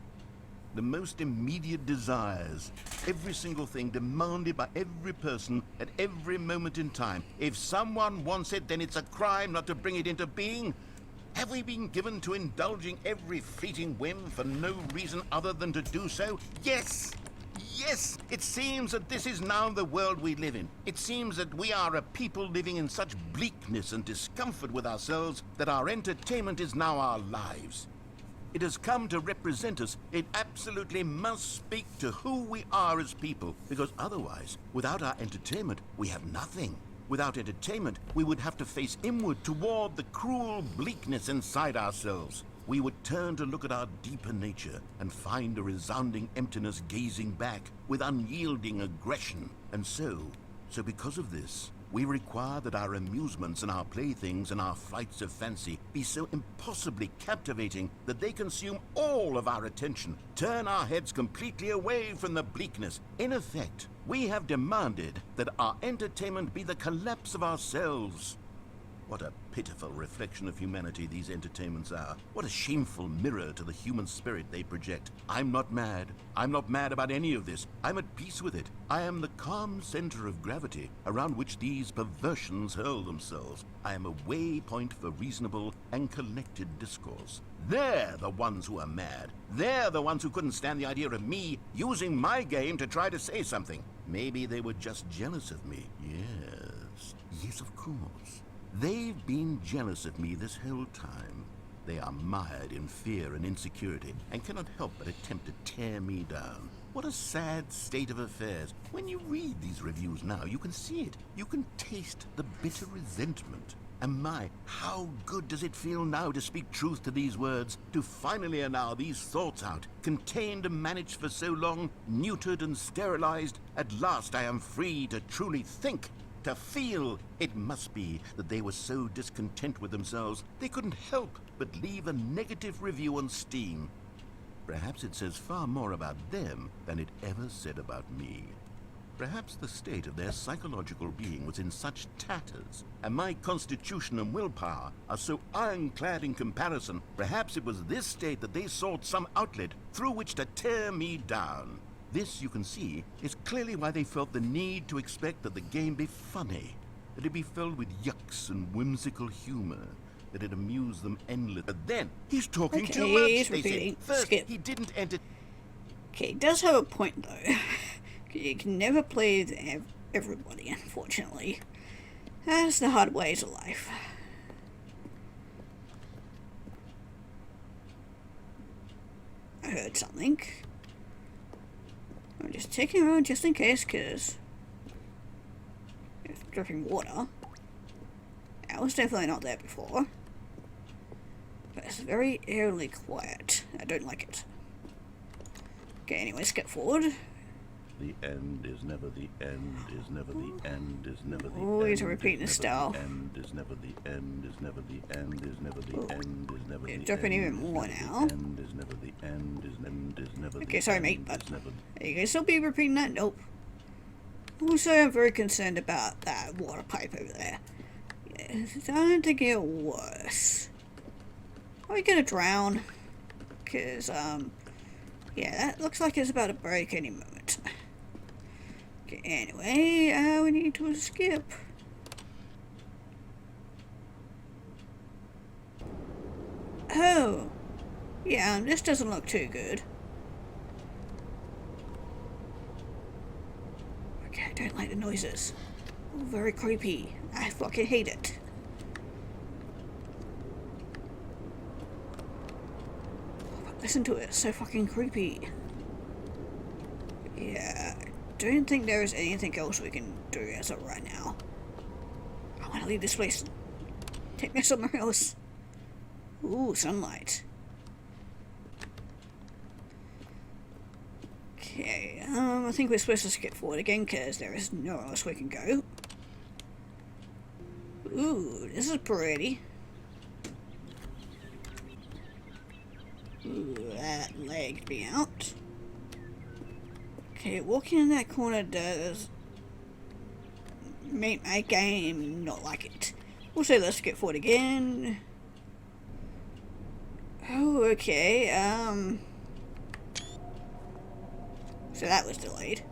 Speaker 2: The most immediate desires, every single thing demanded by every person at every moment in time. If someone wants it, then it's a crime not to bring it into being. Have we been given to indulging every fleeting whim for no reason other than to do so? Yes! Yes! It seems that this is now the world we live in. It seems that we are a people living in such bleakness and discomfort with ourselves that our entertainment is now our lives. It has come to represent us. It absolutely must speak to who we are as people, because otherwise, without our entertainment, we have nothing. Without entertainment, we would have to face inward toward the cruel bleakness inside ourselves. We would turn to look at our deeper nature and find a resounding emptiness gazing back with unyielding aggression. And so because of this, we require that our amusements and our playthings and our flights of fancy be so impossibly captivating that they consume all of our attention, turn our heads completely away from the bleakness. In effect, we have demanded that our entertainment be the collapse of ourselves. What a pitiful reflection of humanity these entertainments are. What a shameful mirror to the human spirit they project. I'm not mad. I'm not mad about any of this. I'm at peace with it. I am the calm center of gravity around which these perversions hurl themselves. I am a waypoint for reasonable and collected discourse. They're the ones who are mad. They're the ones who couldn't stand the idea of me using my game to try to say something. Maybe they were just jealous of me. Yes. Yes, of course. They've been jealous of me this whole time. They are mired in fear and insecurity and cannot help but attempt to tear me down. What a sad state of affairs. When you read these reviews now, you can see it. You can taste the bitter resentment. And my, how good does it feel now to speak truth to these words, to finally allow these thoughts out, contained and managed for so long, neutered and sterilized. At last I am free to truly think, to feel. It must be that they were so discontent with themselves, they couldn't help but leave a negative review on Steam. Perhaps it says far more about them than it ever said about me. Perhaps the state of their psychological being was in such tatters, and my constitution and willpower are so ironclad in comparison. Perhaps it was this state that they sought some outlet through which to tear me down. This, you can see, is clearly why they felt the need to expect that the game be funny, that it be filled with yucks and whimsical humor, that it amused them endlessly. But then, he's talking too much,
Speaker 1: he's
Speaker 2: they
Speaker 1: repeating.
Speaker 2: said. First,
Speaker 1: Skip.
Speaker 2: he didn't enter...
Speaker 1: Okay, he does have a point though. You can never please everybody, unfortunately. That's the hard ways of life. I heard something. I'm just checking around just in case, because it's dripping water. That was definitely not there before. But it's very eerily quiet. I don't like it. Okay, anyway, skip forward.
Speaker 2: The end is never the end, is never the end, is never the end.
Speaker 1: Always repeating the style.
Speaker 2: End is never the end, is never the end, is never the end, is never the end.
Speaker 1: It's dropping even more now.
Speaker 2: End is never the end, is never the
Speaker 1: Okay, sorry mate,
Speaker 2: end,
Speaker 1: but
Speaker 2: is never
Speaker 1: are you gonna still be repeating that? Nope. Also, I'm very concerned about that water pipe over there. Yeah, it's starting to get worse. Are we gonna drown? Cause, yeah, that looks like it's about to break any moment. Okay, anyway, we need to skip. Oh, yeah, this doesn't look too good. Okay, I don't like the noises. Oh, very creepy. I fucking hate it. But listen to it, it's so fucking creepy. Yeah, I don't think there is anything else we can do as of right now. I want to leave this place. Take me somewhere else. Ooh, sunlight. Okay, I think we're supposed to skip forward again because there is nowhere else we can go. Ooh, this is pretty. Ooh, that legged me out. Okay, walking in that corner does make my game not like it. Also, let's skip forward again. Oh, okay, so that was delayed.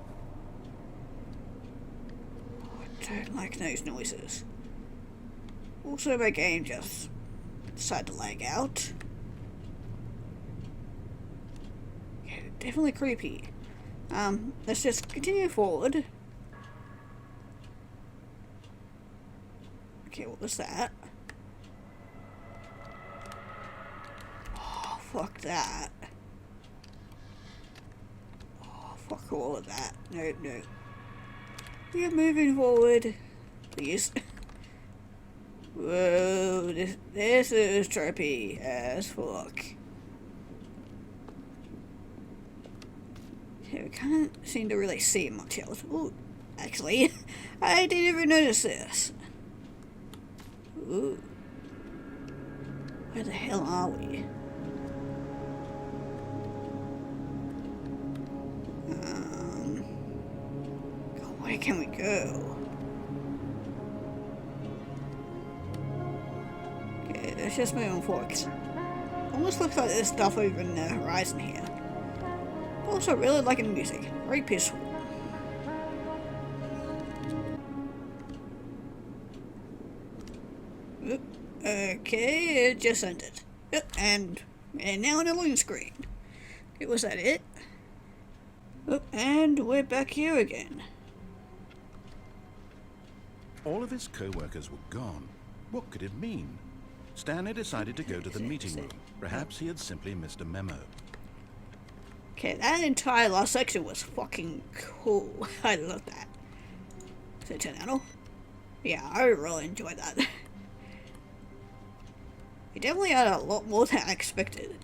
Speaker 1: Oh, I don't like those noises. Also, my game just decided to lag out. Yeah, definitely creepy. Let's just continue forward. Okay, what was that? Oh, fuck that. Oh, fuck all of that. No, no. We are moving forward. Please. Whoa, this is trippy as fuck. Okay, we can't seem to really see much else. Ooh, actually, I didn't even notice this. Ooh. Where the hell are we? God, where can we go? Let's just move on forward. Almost looks like there's stuff over in the horizon here. Also, really liking the music. Very peaceful. Okay, it just ended. And now on a loading screen. Okay, was that it? And we're back here again.
Speaker 2: All of his co-workers were gone. What could it mean? Stanley decided to go to the meeting room. Perhaps he had simply missed a memo.
Speaker 1: Okay, that entire last section was fucking cool. I love that. Is it 10 out of? Yeah, I really enjoyed that. It definitely had a lot more than I expected.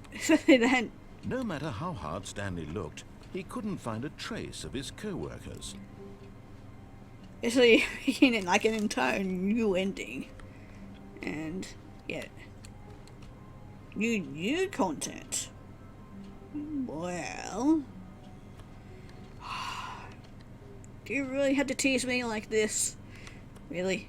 Speaker 1: Then,
Speaker 2: No matter how hard Stanley looked, he couldn't find a trace of his co-workers.
Speaker 1: it's like beginning like an entire new ending. And, yeah. New content. Well... Do you really have to tease me like this? Really?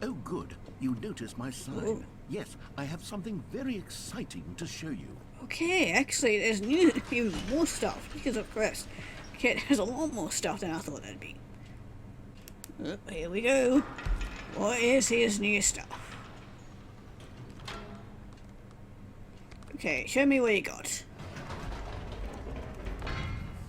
Speaker 2: Oh, good. You noticed my sign.
Speaker 1: Oh.
Speaker 2: Yes, I have something very exciting to show you.
Speaker 1: Okay, actually, there's even more stuff, because of course, okay, there's a lot more stuff than I thought there'd be. Oh, here we go. What is his new stuff? Okay, show me what you got.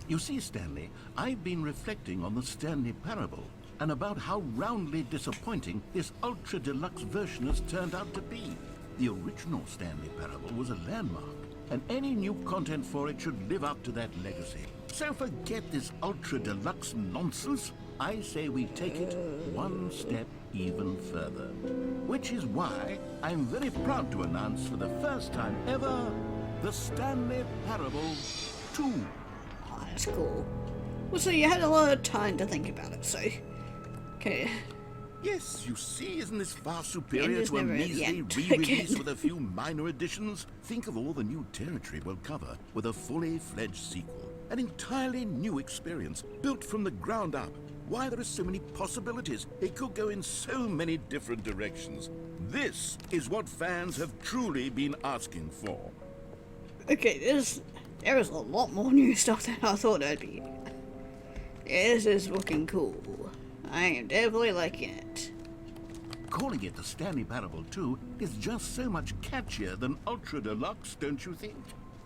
Speaker 2: You see, Stanley, I've been reflecting on the Stanley Parable and about how roundly disappointing this Ultra Deluxe version has turned out to be. The original Stanley Parable was a landmark, and any new content for it should live up to that legacy. So forget this Ultra Deluxe nonsense. I say we take it one step even further. Which is why I'm very proud to announce for the first time ever, the Stanley Parable 2.
Speaker 1: Oh, that's cool. Well, so you had a lot of time to think about it, so... Okay.
Speaker 2: Yes, you see, isn't this far
Speaker 1: And
Speaker 2: superior
Speaker 1: there's
Speaker 2: to a
Speaker 1: never the
Speaker 2: measly
Speaker 1: end.
Speaker 2: re-release
Speaker 1: Again.
Speaker 2: with a few minor additions? Think of all the new territory we'll cover with a fully fledged sequel. An entirely new experience, built from the ground up. Why, there are so many possibilities. It could go in so many different directions. This is what fans have truly been asking for.
Speaker 1: Okay, there is a lot more new stuff than I thought there'd be. This is looking cool. I am definitely liking it.
Speaker 2: Calling it the Stanley Parable 2 is just so much catchier than Ultra Deluxe, don't you think?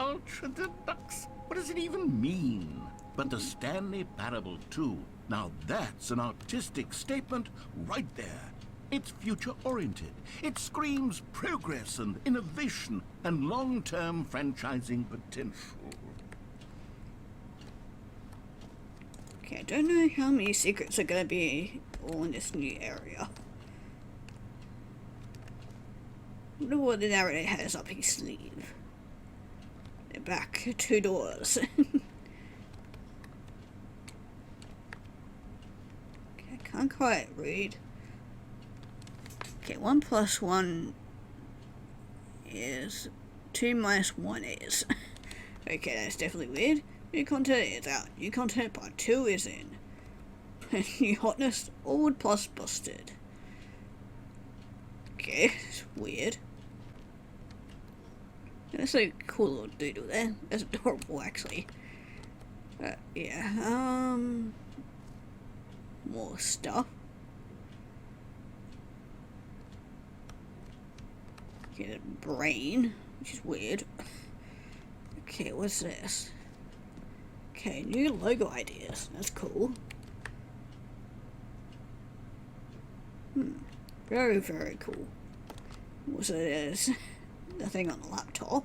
Speaker 2: Ultra Deluxe? What does it even mean? But the Stanley Parable 2, now that's an artistic statement right there. It's future-oriented. It screams progress and innovation and long-term franchising potential.
Speaker 1: Okay, I don't know how many secrets are gonna be all in this new area. I wonder what the narrator has up his sleeve. They're back 2 doors. Okay, I can't quite read. Okay, 1 plus 1 is 2 minus 1 is. Okay, that's definitely weird. New content is out. New content part 2 is in. New hotness, old plus busted. Okay, it's weird. That's a cool little doodle there. That's adorable, actually. Yeah, more stuff. Get a brain, which is weird. Okay, what's this? Okay, new logo ideas. That's cool. Very, very cool. Also, there's the thing on the laptop.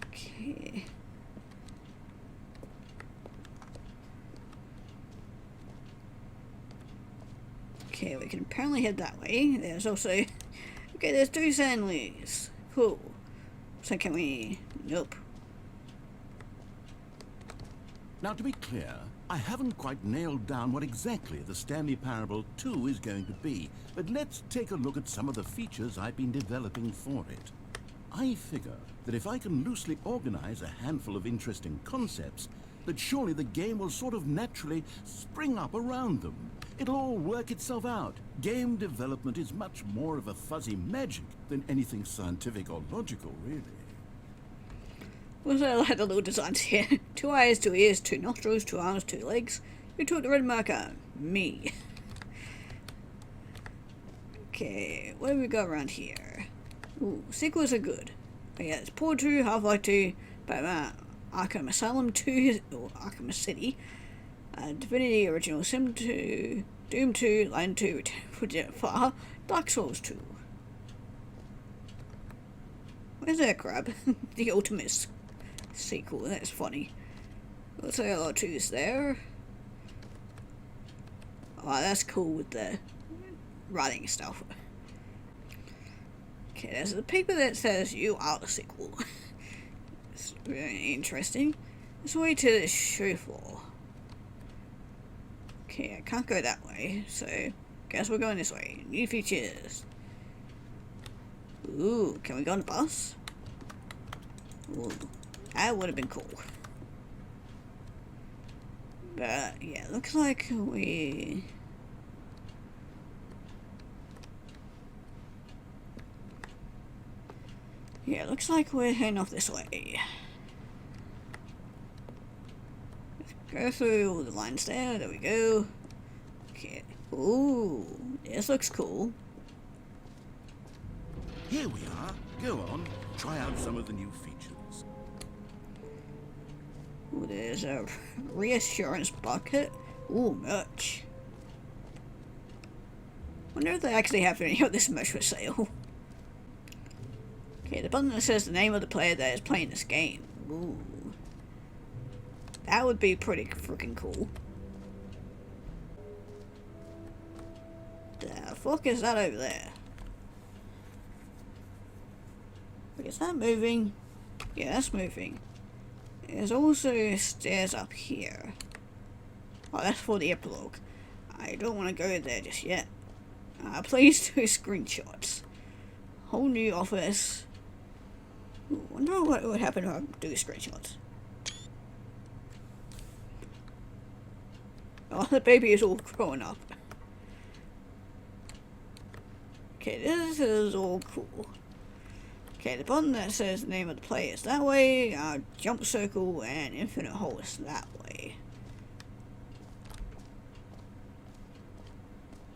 Speaker 1: Okay. Okay, we can apparently head that way. There's also... Okay, there's 2 Stanleys. Cool. So can we... Nope.
Speaker 2: Now, to be clear, I haven't quite nailed down what exactly the Stanley Parable 2 is going to be, but let's take a look at some of the features I've been developing for it. I figure that if I can loosely organize a handful of interesting concepts, that surely the game will sort of naturally spring up around them. It'll all work itself out. Game development is much more of a fuzzy magic than anything scientific or logical, really.
Speaker 1: What's that like the little designs here? 2 eyes, 2 ears, 2 nostrils, 2 arms, 2 legs. Who took the red marker? Me. Okay, what have we got around here? Ooh, sequels are good. But yeah, it's Portal 2, Half-Life 2, Batman Arkham Asylum 2, or Arkham City, Divinity Original Sim 2, Doom 2, Line 2, Return for Jetfire, Dark Souls 2. Where's that crab? The ultimate sequel, that's funny. Looks like a lot of 2s there. Oh, that's cool with the writing stuff. Okay, there's a paper that says you are the sequel. It's very interesting. Let's wait to the show floor. Okay, I can't go that way, so guess we're going this way. New features. Ooh, can we go on the bus? Ooh, that would have been cool. But yeah, looks like we... Yeah, looks like we're heading off this way. Let's go through all the lines there. There we go. Okay. Ooh, this looks cool.
Speaker 2: Here we are. Go on. Try out some of the new features.
Speaker 1: Ooh, there's a reassurance bucket. Ooh, merch. Wonder if they actually have any of this merch for sale. Okay, the button that says the name of the player that is playing this game. Ooh. That would be pretty freaking cool. The fuck is that over there? Wait, is that moving? Yeah, that's moving. There's also stairs up here. Oh, that's for the epilogue. I don't want to go there just yet. Please do screenshots. Whole new office. Ooh, wonder what would happen if I do screenshots. Oh, the baby is all growing up. Okay, this is all cool. Okay, the button that says the name of the player is that way, jump circle and infinite hole is that way.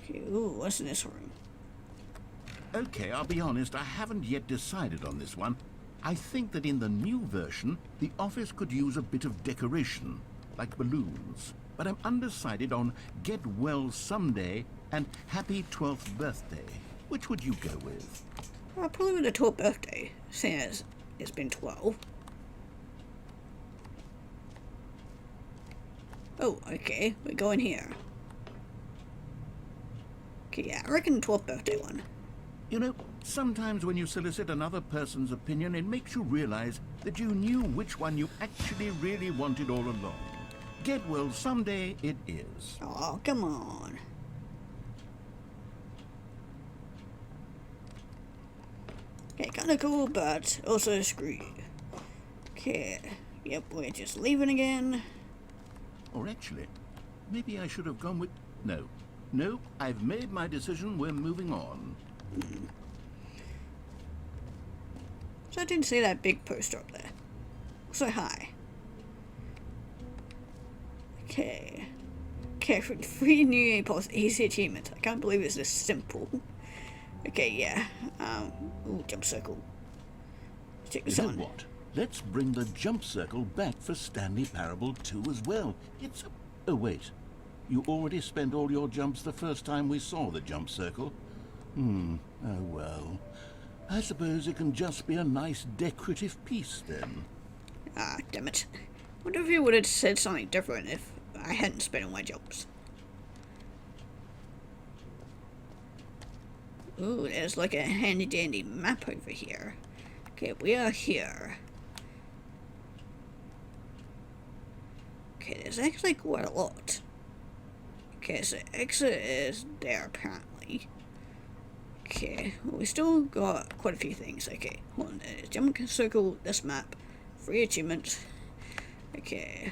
Speaker 1: Okay, ooh, what's in this room?
Speaker 2: Okay, I'll be honest, I haven't yet decided on this one. I think that in the new version, the office could use a bit of decoration, like balloons. But I'm undecided on Get Well Someday and Happy 12th Birthday. Which would you go with?
Speaker 1: Probably with the 12th birthday, seeing as it's been 12. Oh, okay, we're going here. Okay, yeah, I reckon the 12th birthday one.
Speaker 2: You know, sometimes when you solicit another person's opinion, it makes you realize that you knew which one you actually really wanted all along. Get Well Someday it is.
Speaker 1: Oh, come on. Okay, kinda cool, but also screwed. Okay, yep, we're just leaving again.
Speaker 2: Or actually, maybe I should have gone with... No, I've made my decision, we're moving on.
Speaker 1: So I didn't see that big poster up there. So high. Okay. Okay, for 3 new impulse easy achievements. I can't believe it's this simple. Okay, yeah. Ooh, jump circle. Let's check this
Speaker 2: You know
Speaker 1: on.
Speaker 2: what? Let's bring the jump circle back for Stanley Parable 2 as well. It's a... Oh, wait. You already spent all your jumps the first time we saw the jump circle. Oh well. I suppose it can just be a nice decorative piece then.
Speaker 1: Ah, damn it. Wonder if he would have said something different if I hadn't spent all my jumps. Ooh, there's like a handy dandy map over here. Okay, we are here. Okay, there's actually quite a lot. Okay, so exit is there apparently. Okay, well, we still got quite a few things. Okay, hold on, jump circle, this map, 3 achievements. Okay.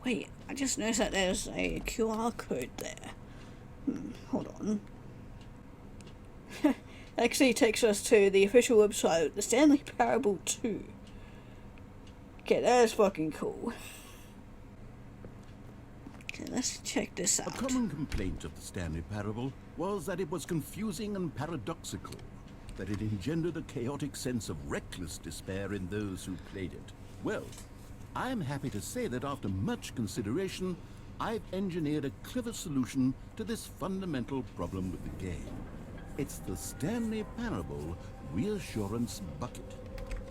Speaker 1: Wait, I just noticed that there's a QR code there. Hold on. Actually takes us to the official website of the Stanley Parable 2. Okay, that is fucking cool. Okay, let's check this
Speaker 2: A
Speaker 1: out.
Speaker 2: common complaint of the Stanley Parable was that it was confusing and paradoxical, that it engendered a chaotic sense of reckless despair in those who played it. Well, I'm happy to say that after much consideration, I've engineered a clever solution to this fundamental problem with the game. It's the Stanley Parable Reassurance Bucket.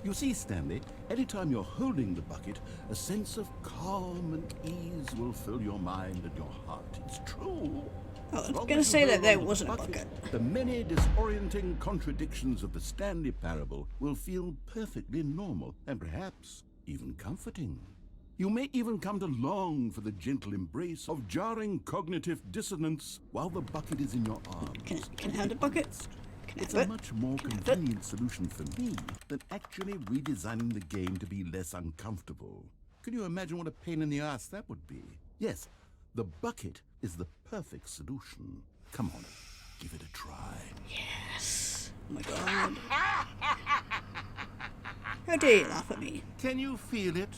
Speaker 2: You see, Stanley, anytime you're holding the bucket, a sense of calm and ease will fill your mind and your heart. It's true.
Speaker 1: I
Speaker 2: As
Speaker 1: was
Speaker 2: long
Speaker 1: gonna
Speaker 2: as you
Speaker 1: say that
Speaker 2: hold
Speaker 1: there
Speaker 2: onto the
Speaker 1: wasn't a bucket.
Speaker 2: The many disorienting contradictions of the Stanley Parable will feel perfectly normal and perhaps even comforting. You may even come to long for the gentle embrace of jarring cognitive dissonance while the bucket is in your arms.
Speaker 1: Can I have the bucket? Can I
Speaker 2: It's
Speaker 1: have
Speaker 2: a
Speaker 1: it?
Speaker 2: much more
Speaker 1: Can I have it?
Speaker 2: convenient solution for me than actually redesigning the game to be less uncomfortable. Can you imagine what a pain in the ass that would be? Yes, the bucket is the perfect solution. Come on, give it a try.
Speaker 1: Yes. Oh my god. How dare you laugh at me?
Speaker 2: Can you feel it?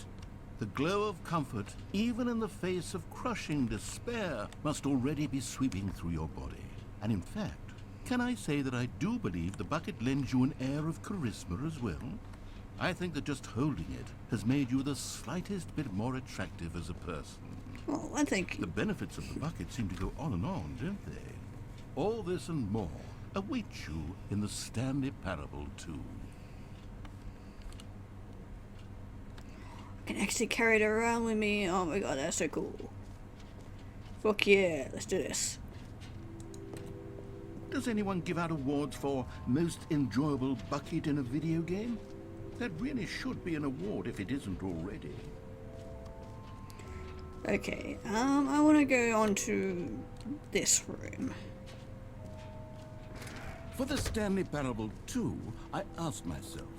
Speaker 2: The glow of comfort, even in the face of crushing despair, must already be sweeping through your body. And in fact, can I say that I do believe the bucket lends you an air of charisma as well? I think that just holding it has made you the slightest bit more attractive as a person.
Speaker 1: Well, I think...
Speaker 2: The benefits of the bucket seem to go on and on, don't they? All this and more await you in the Stanley Parable 2.
Speaker 1: I can actually carry it around with me. Oh my god, that's so cool. Fuck yeah, let's do this.
Speaker 2: Does anyone give out awards for most enjoyable bucket in a video game? That really should be an award if it isn't already.
Speaker 1: Okay, I want to go on to this room.
Speaker 2: For the Stanley Parable 2, I asked myself,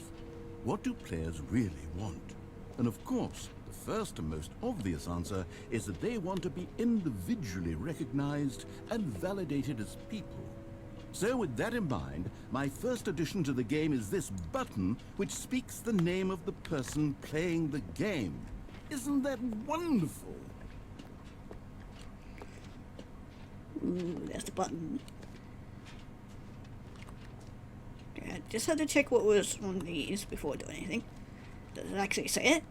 Speaker 2: what do players really want? And of course, the first and most obvious answer is that they want to be individually recognized and validated as people. So with that in mind, my first addition to the game is this button which speaks the name of the person playing the game. Isn't that wonderful?
Speaker 1: Ooh, there's the button. Yeah, just had to check what was on these before doing anything. Does it actually say it?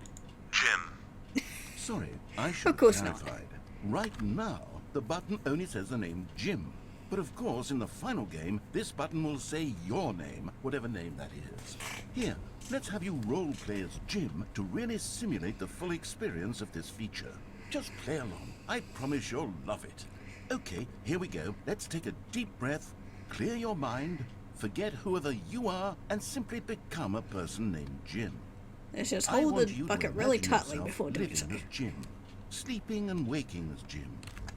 Speaker 5: Jim.
Speaker 2: Sorry, I should
Speaker 1: Of course
Speaker 2: have
Speaker 1: not.
Speaker 2: clarified. Right now, the button only says the name Jim. But of course, in the final game, this button will say your name, whatever name that is. Here, let's have you role-play as Jim to really simulate the full experience of this feature. Just play along. I promise you'll love it. Okay, here we go. Let's take a deep breath, clear your mind, forget whoever you are, and simply become a person named Jim.
Speaker 1: Let's just
Speaker 2: I
Speaker 1: hold
Speaker 2: want
Speaker 1: the
Speaker 2: you to
Speaker 1: bucket really
Speaker 2: imagine
Speaker 1: tightly
Speaker 2: yourself
Speaker 1: before doing
Speaker 2: living
Speaker 1: so.
Speaker 2: as Jim, sleeping and waking as Jim,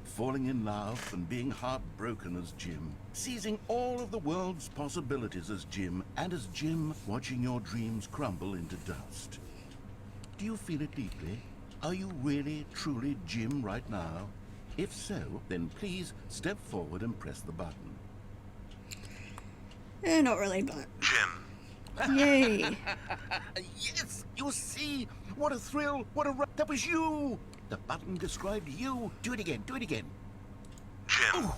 Speaker 2: falling in love and being heartbroken as Jim, seizing all of the world's possibilities as Jim, and as Jim watching your dreams crumble into dust. Do you feel it deeply? Are you really, truly Jim right now? If so, then please step forward and press the button.
Speaker 1: Not really, but...
Speaker 5: Jim.
Speaker 1: Yay!
Speaker 2: Yes, you see? What a thrill, what a that was you! The button described you. Do it again, do it again.
Speaker 5: Jim.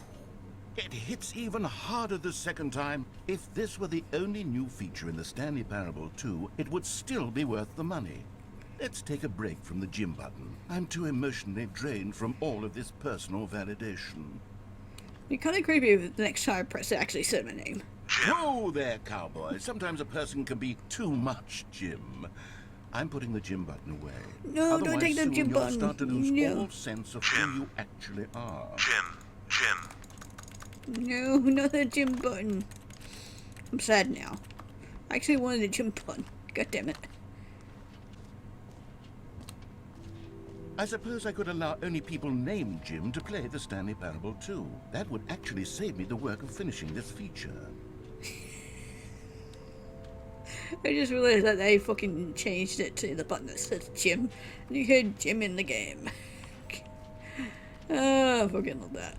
Speaker 2: It hits even harder the second time. If this were the only new feature in the Stanley Parable 2, it would still be worth the money. Let's take a break from the Jim button. I'm too emotionally drained from all of this personal validation.
Speaker 1: You're kind of creepy with the next time I press it actually said my name.
Speaker 2: Whoa there, cowboy. Sometimes a person can be too much Jim. I'm putting the Jim button away.
Speaker 1: No, don't
Speaker 2: Otherwise,
Speaker 1: take the
Speaker 2: soon
Speaker 1: Jim
Speaker 2: you'll
Speaker 1: button.
Speaker 2: start to lose
Speaker 1: No.
Speaker 2: all sense of who you actually are.
Speaker 5: Jim.
Speaker 1: No, not the gym button. I'm sad now. I actually wanted the gym button. God damn it.
Speaker 2: I suppose I could allow only people named Jim to play the Stanley Parable 2. That would actually save me the work of finishing this feature.
Speaker 1: I just realized that they fucking changed it to the button that says Jim. And you heard Jim in the game. Forget all that.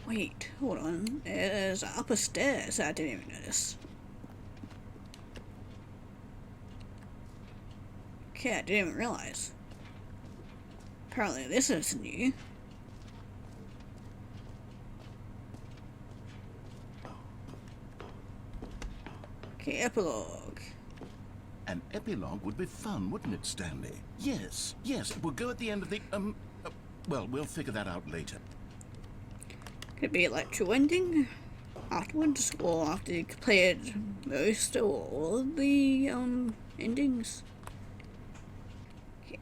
Speaker 1: Wait, hold on. There's upper stairs I didn't even notice. Okay, I didn't even realize. Apparently this is new. Okay, epilogue.
Speaker 2: An epilogue would be fun, wouldn't it, Stanley? Yes, yes, it will go at the end of the, well, we'll figure that out later.
Speaker 1: Could it be like true ending afterwards, or after you cleared most or all of the endings? Okay.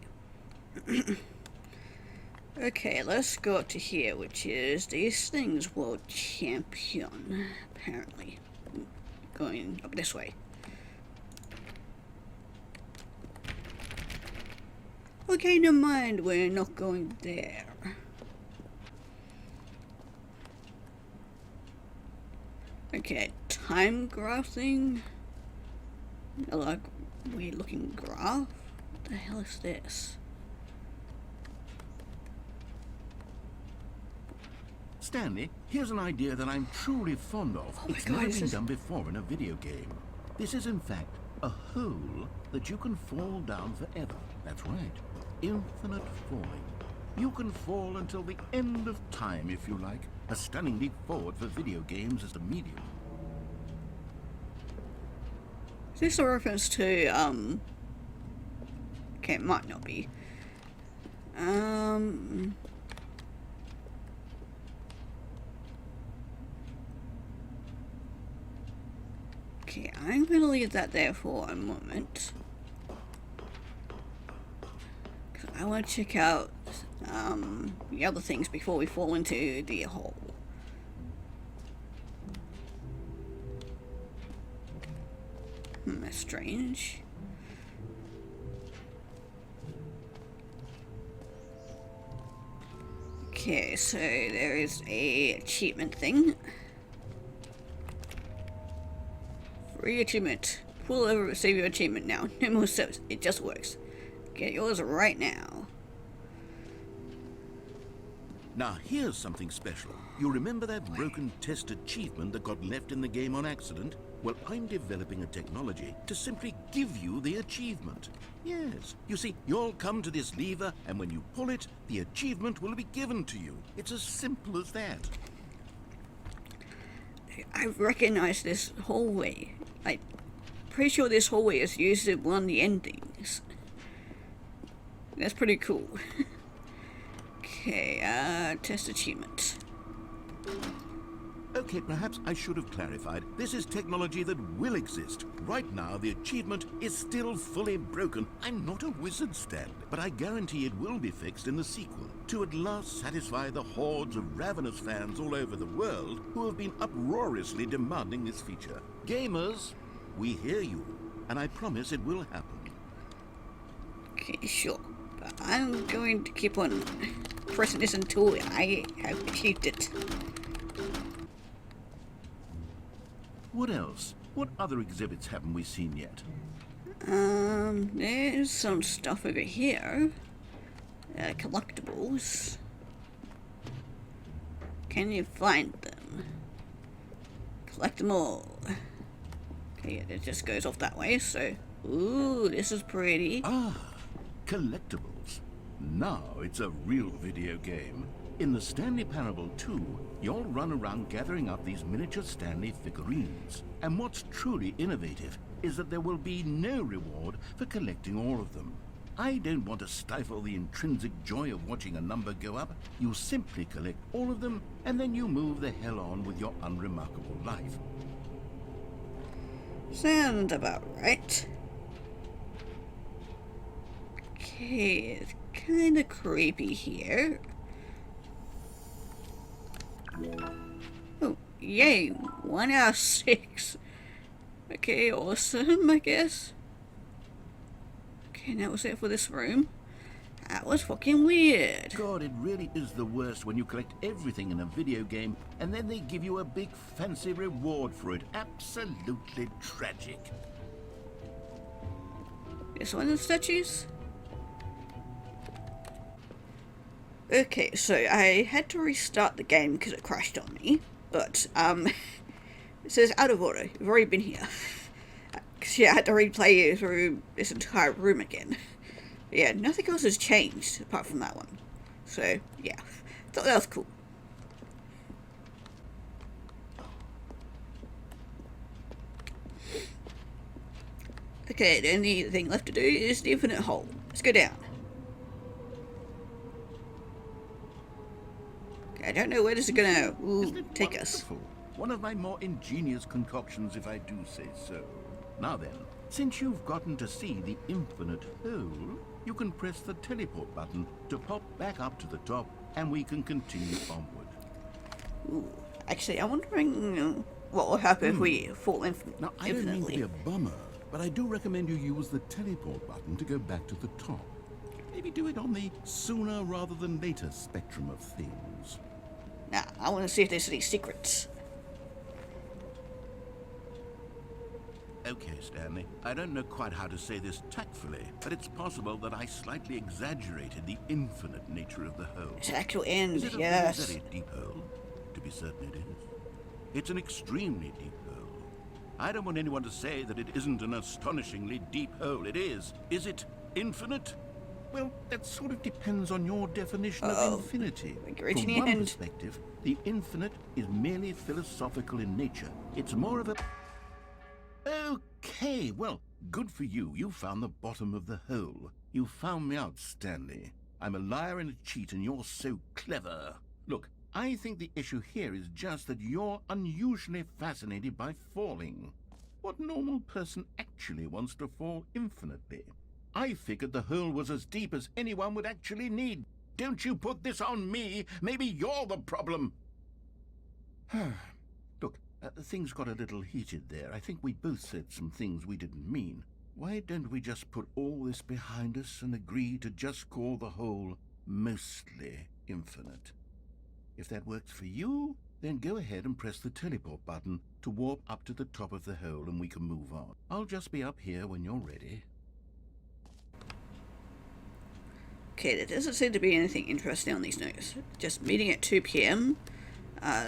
Speaker 1: Okay, let's go up to here, which is these things world champion, apparently. Going up this way. Okay, never mind, we're not going there. Okay, time graph thing. Like weird looking graph. What the hell is this?
Speaker 2: Stanley, here's an idea that I'm truly fond of.
Speaker 1: Oh my
Speaker 2: It's
Speaker 1: God,
Speaker 2: never
Speaker 1: this
Speaker 2: been
Speaker 1: is-
Speaker 2: done before in a video game. This is, in fact, a hole that you can fall down forever. That's right. Infinite falling. You can fall until the end of time, if you like. A stunning leap forward for video games as a medium.
Speaker 1: Is this a reference to, okay, it might not be. Okay, I'm gonna leave that there for a moment. 'Cause I want to check out, the other things before we fall into the hole. That's strange. Okay, so there is a achievement thing. Free achievement. Pull over, receive your achievement now. No more steps. It just works. Get yours right now.
Speaker 2: Now, here's something special. You remember that broken test achievement that got left in the game on accident? Well, I'm developing a technology to simply give you the achievement. Yes. You see, you'll come to this lever, and when you pull it, the achievement will be given to you. It's as simple as that.
Speaker 1: I recognize this hallway. I'm pretty sure this hallway is used in one of the endings. That's pretty cool. Okay, test achievement.
Speaker 2: Okay, perhaps I should have clarified. This is technology that will exist. Right now, the achievement is still fully broken. I'm not a wizard, Stan, but I guarantee it will be fixed in the sequel to at last satisfy the hordes of ravenous fans all over the world who have been uproariously demanding this feature. Gamers, we hear you, and I promise it will happen.
Speaker 1: Okay, sure. But I'm going to keep on pressing this until I have achieved it.
Speaker 2: What else? What other exhibits haven't we seen yet?
Speaker 1: There's some stuff over here. Collectibles. Can you find them? Collect them all. Okay, it just goes off that way, so... Ooh, this is pretty.
Speaker 2: Ah, collectibles. Now it's a real video game. In the Stanley Parable 2, you'll run around gathering up these miniature Stanley figurines. And what's truly innovative is that there will be no reward for collecting all of them. I don't want to stifle the intrinsic joy of watching a number go up. You simply collect all of them, and then you move the hell on with your unremarkable life.
Speaker 1: Sounds about right. Okay, it's kinda creepy here. Oh, yay, 1 out of 6. Okay, awesome, I guess. Okay, that was it for this room. That was fucking weird.
Speaker 2: God, it really is the worst when you collect everything in a video game and then they give you a big fancy reward for it. Absolutely tragic.
Speaker 1: This one of the statues? Okay, so I had to restart the game because it crashed on me, but it says out of order. You've already been here. Cause yeah, I had to replay you through this entire room again. But yeah, nothing else has changed apart from that one. So yeah, thought that was cool. Okay, the only thing left to do is the infinite hole. Let's go down. I don't know where this is gonna
Speaker 2: Isn't it
Speaker 1: take us.
Speaker 2: wonderful? One of my more ingenious concoctions, if I do say so. Now then, since you've gotten to see the infinite hole, you can press the teleport button to pop back up to the top, and we can continue onward.
Speaker 1: Ooh. Actually, I'm wondering what will happen if we fall
Speaker 2: Now, I don't mean to
Speaker 1: infinitely.
Speaker 2: be a bummer, but I do recommend you use the teleport button to go back to the top. Maybe do it on the sooner rather than later spectrum of things.
Speaker 1: Nah, I want to see if there's any secrets.
Speaker 2: Okay, Stanley, I don't know quite how to say this tactfully, but it's possible that I slightly exaggerated the infinite nature of the hole.
Speaker 1: It's actual end,
Speaker 2: Is it a
Speaker 1: yes.
Speaker 2: very deep hole? To be certain it is. It's an extremely deep hole. I don't want anyone to say that it isn't an astonishingly deep hole. It is. Is it infinite? Well, that sort of depends on your definition of infinity.
Speaker 1: We're reaching
Speaker 2: From
Speaker 1: the
Speaker 2: one
Speaker 1: end.
Speaker 2: perspective, the infinite is merely philosophical in nature. It's more of a... Okay, well, good for you. You found the bottom of the hole. You found me out, Stanley. I'm a liar and a cheat, and you're so clever. Look, I think the issue here is just that you're unusually fascinated by falling. What normal person actually wants to fall infinitely? I figured the hole was as deep as anyone would actually need. Don't you put this on me. Maybe you're the problem. Look, things got a little heated there. I think we both said some things we didn't mean. Why don't we just put all this behind us and agree to just call the hole mostly infinite? If that works for you, then go ahead and press the teleport button to warp up to the top of the hole and we can move on. I'll just be up here when you're ready.
Speaker 1: Okay, there doesn't seem to be anything interesting on these notes. Just meeting at 2 p.m.,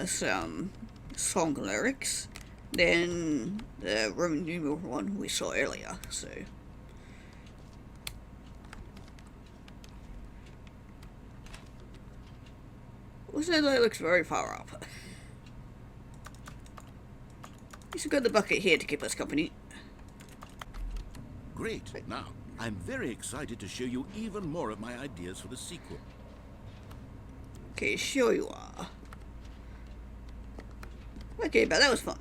Speaker 1: some song lyrics, then the Roman numeral one we saw earlier, so... Also, that looks very far up. He's got the bucket here to keep us company.
Speaker 2: Great. Now, I'm very excited to show you even more of my ideas for the sequel.
Speaker 1: Okay, sure you are. Okay, but that was fun.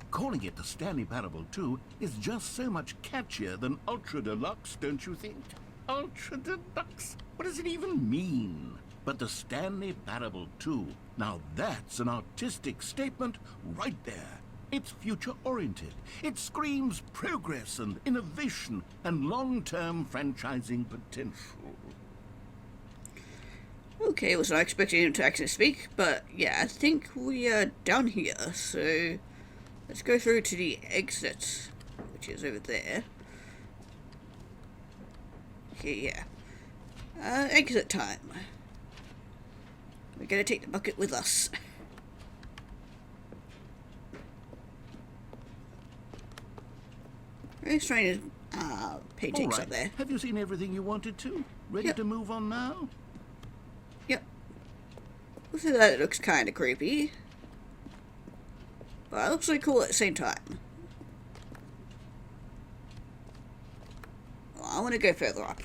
Speaker 2: Calling it the Stanley Parable 2 is just so much catchier than Ultra Deluxe, don't you think? Ultra Deluxe? What does it even mean? But the Stanley Parable 2, now that's an artistic statement right there. It's future-oriented. It screams progress and innovation and long-term franchising potential.
Speaker 1: Okay, was not expecting him to actually speak, but yeah, I think we are done here, so let's go through to the exit, which is over there. Okay, yeah. Exit time. We're gonna take the bucket with us. Very strange paintings
Speaker 2: All
Speaker 1: up there.
Speaker 2: Have you seen everything you wanted to? Ready
Speaker 1: Yep.
Speaker 2: to move on now?
Speaker 1: Yep. Also, that looks kind of creepy, but it looks really cool at the same time. Well, I want to go further up.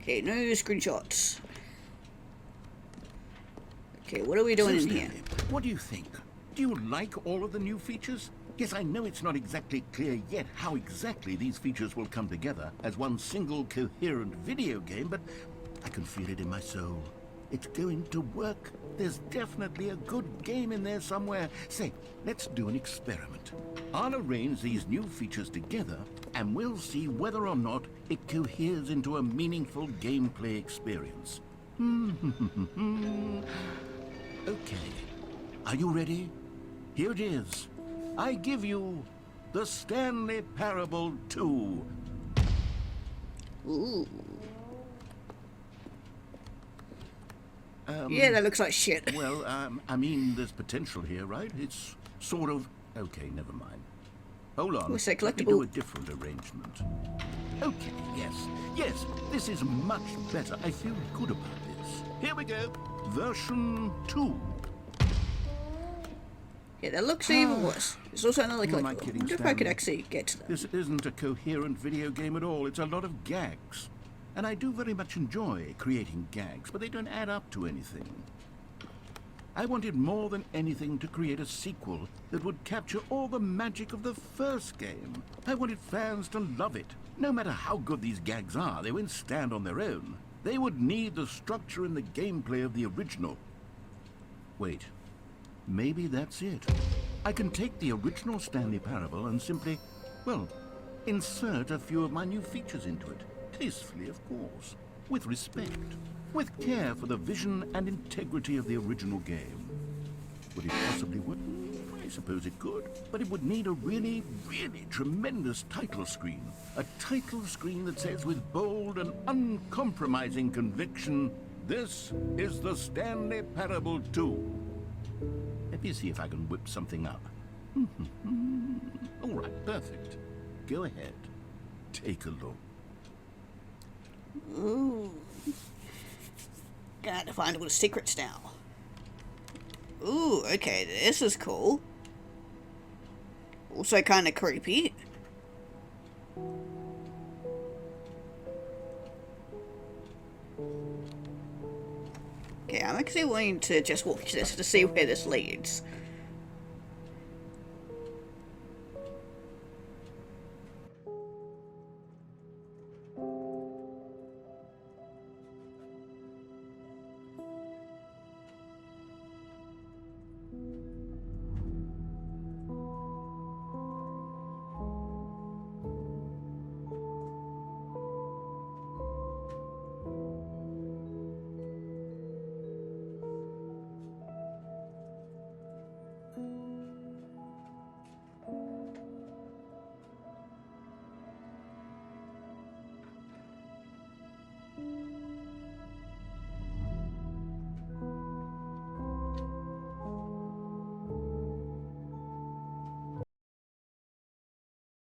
Speaker 1: Okay, no screenshots. Okay, what are we doing
Speaker 2: So,
Speaker 1: in here?
Speaker 2: Stanley, what do you think? Do you like all of the new features? Yes, I know it's not exactly clear yet how exactly these features will come together as one single coherent video game, but I can feel it in my soul. It's going to work. There's definitely a good game in there somewhere. Say, let's do an experiment. I'll arrange these new features together, and we'll see whether or not it coheres into a meaningful gameplay experience. Okay. Are you ready? Here it is. I give you the Stanley Parable 2.
Speaker 1: Ooh. Yeah, that looks like shit.
Speaker 2: Well, I mean, there's potential here, right? It's sort of... Okay, never mind. Hold on.
Speaker 1: What's that
Speaker 2: Let me do
Speaker 1: collectible?
Speaker 2: a different arrangement. Okay, yes, this is much better. I feel good about this. Here we go. Version 2.
Speaker 1: Yeah, that looks even worse. It's also another
Speaker 2: Who am I
Speaker 1: collectible. I
Speaker 2: kidding,
Speaker 1: wonder if I could
Speaker 2: Stanley?
Speaker 1: actually get to that.
Speaker 2: This isn't a coherent video game at all. It's a lot of gags. And I do very much enjoy creating gags, but they don't add up to anything. I wanted more than anything to create a sequel that would capture all the magic of the first game. I wanted fans to love it. No matter how good these gags are, they won't stand on their own. They would need the structure and the gameplay of the original. Wait, maybe that's it. I can take the original Stanley Parable and simply, well, insert a few of my new features into it. Tastefully, of course. With respect. With care for the vision and integrity of the original game. Would it possibly work? I suppose it could. But it would need a really, really tremendous title screen. A title screen that says with bold and uncompromising conviction, "This is the Stanley Parable 2. Let me see if I can whip something up. All right, perfect. Go ahead. Take a look.
Speaker 1: Ooh. Gotta find all the secrets now. Ooh, okay, this is cool. Also kind of creepy. Okay, I'm actually willing to just watch this to see where this leads.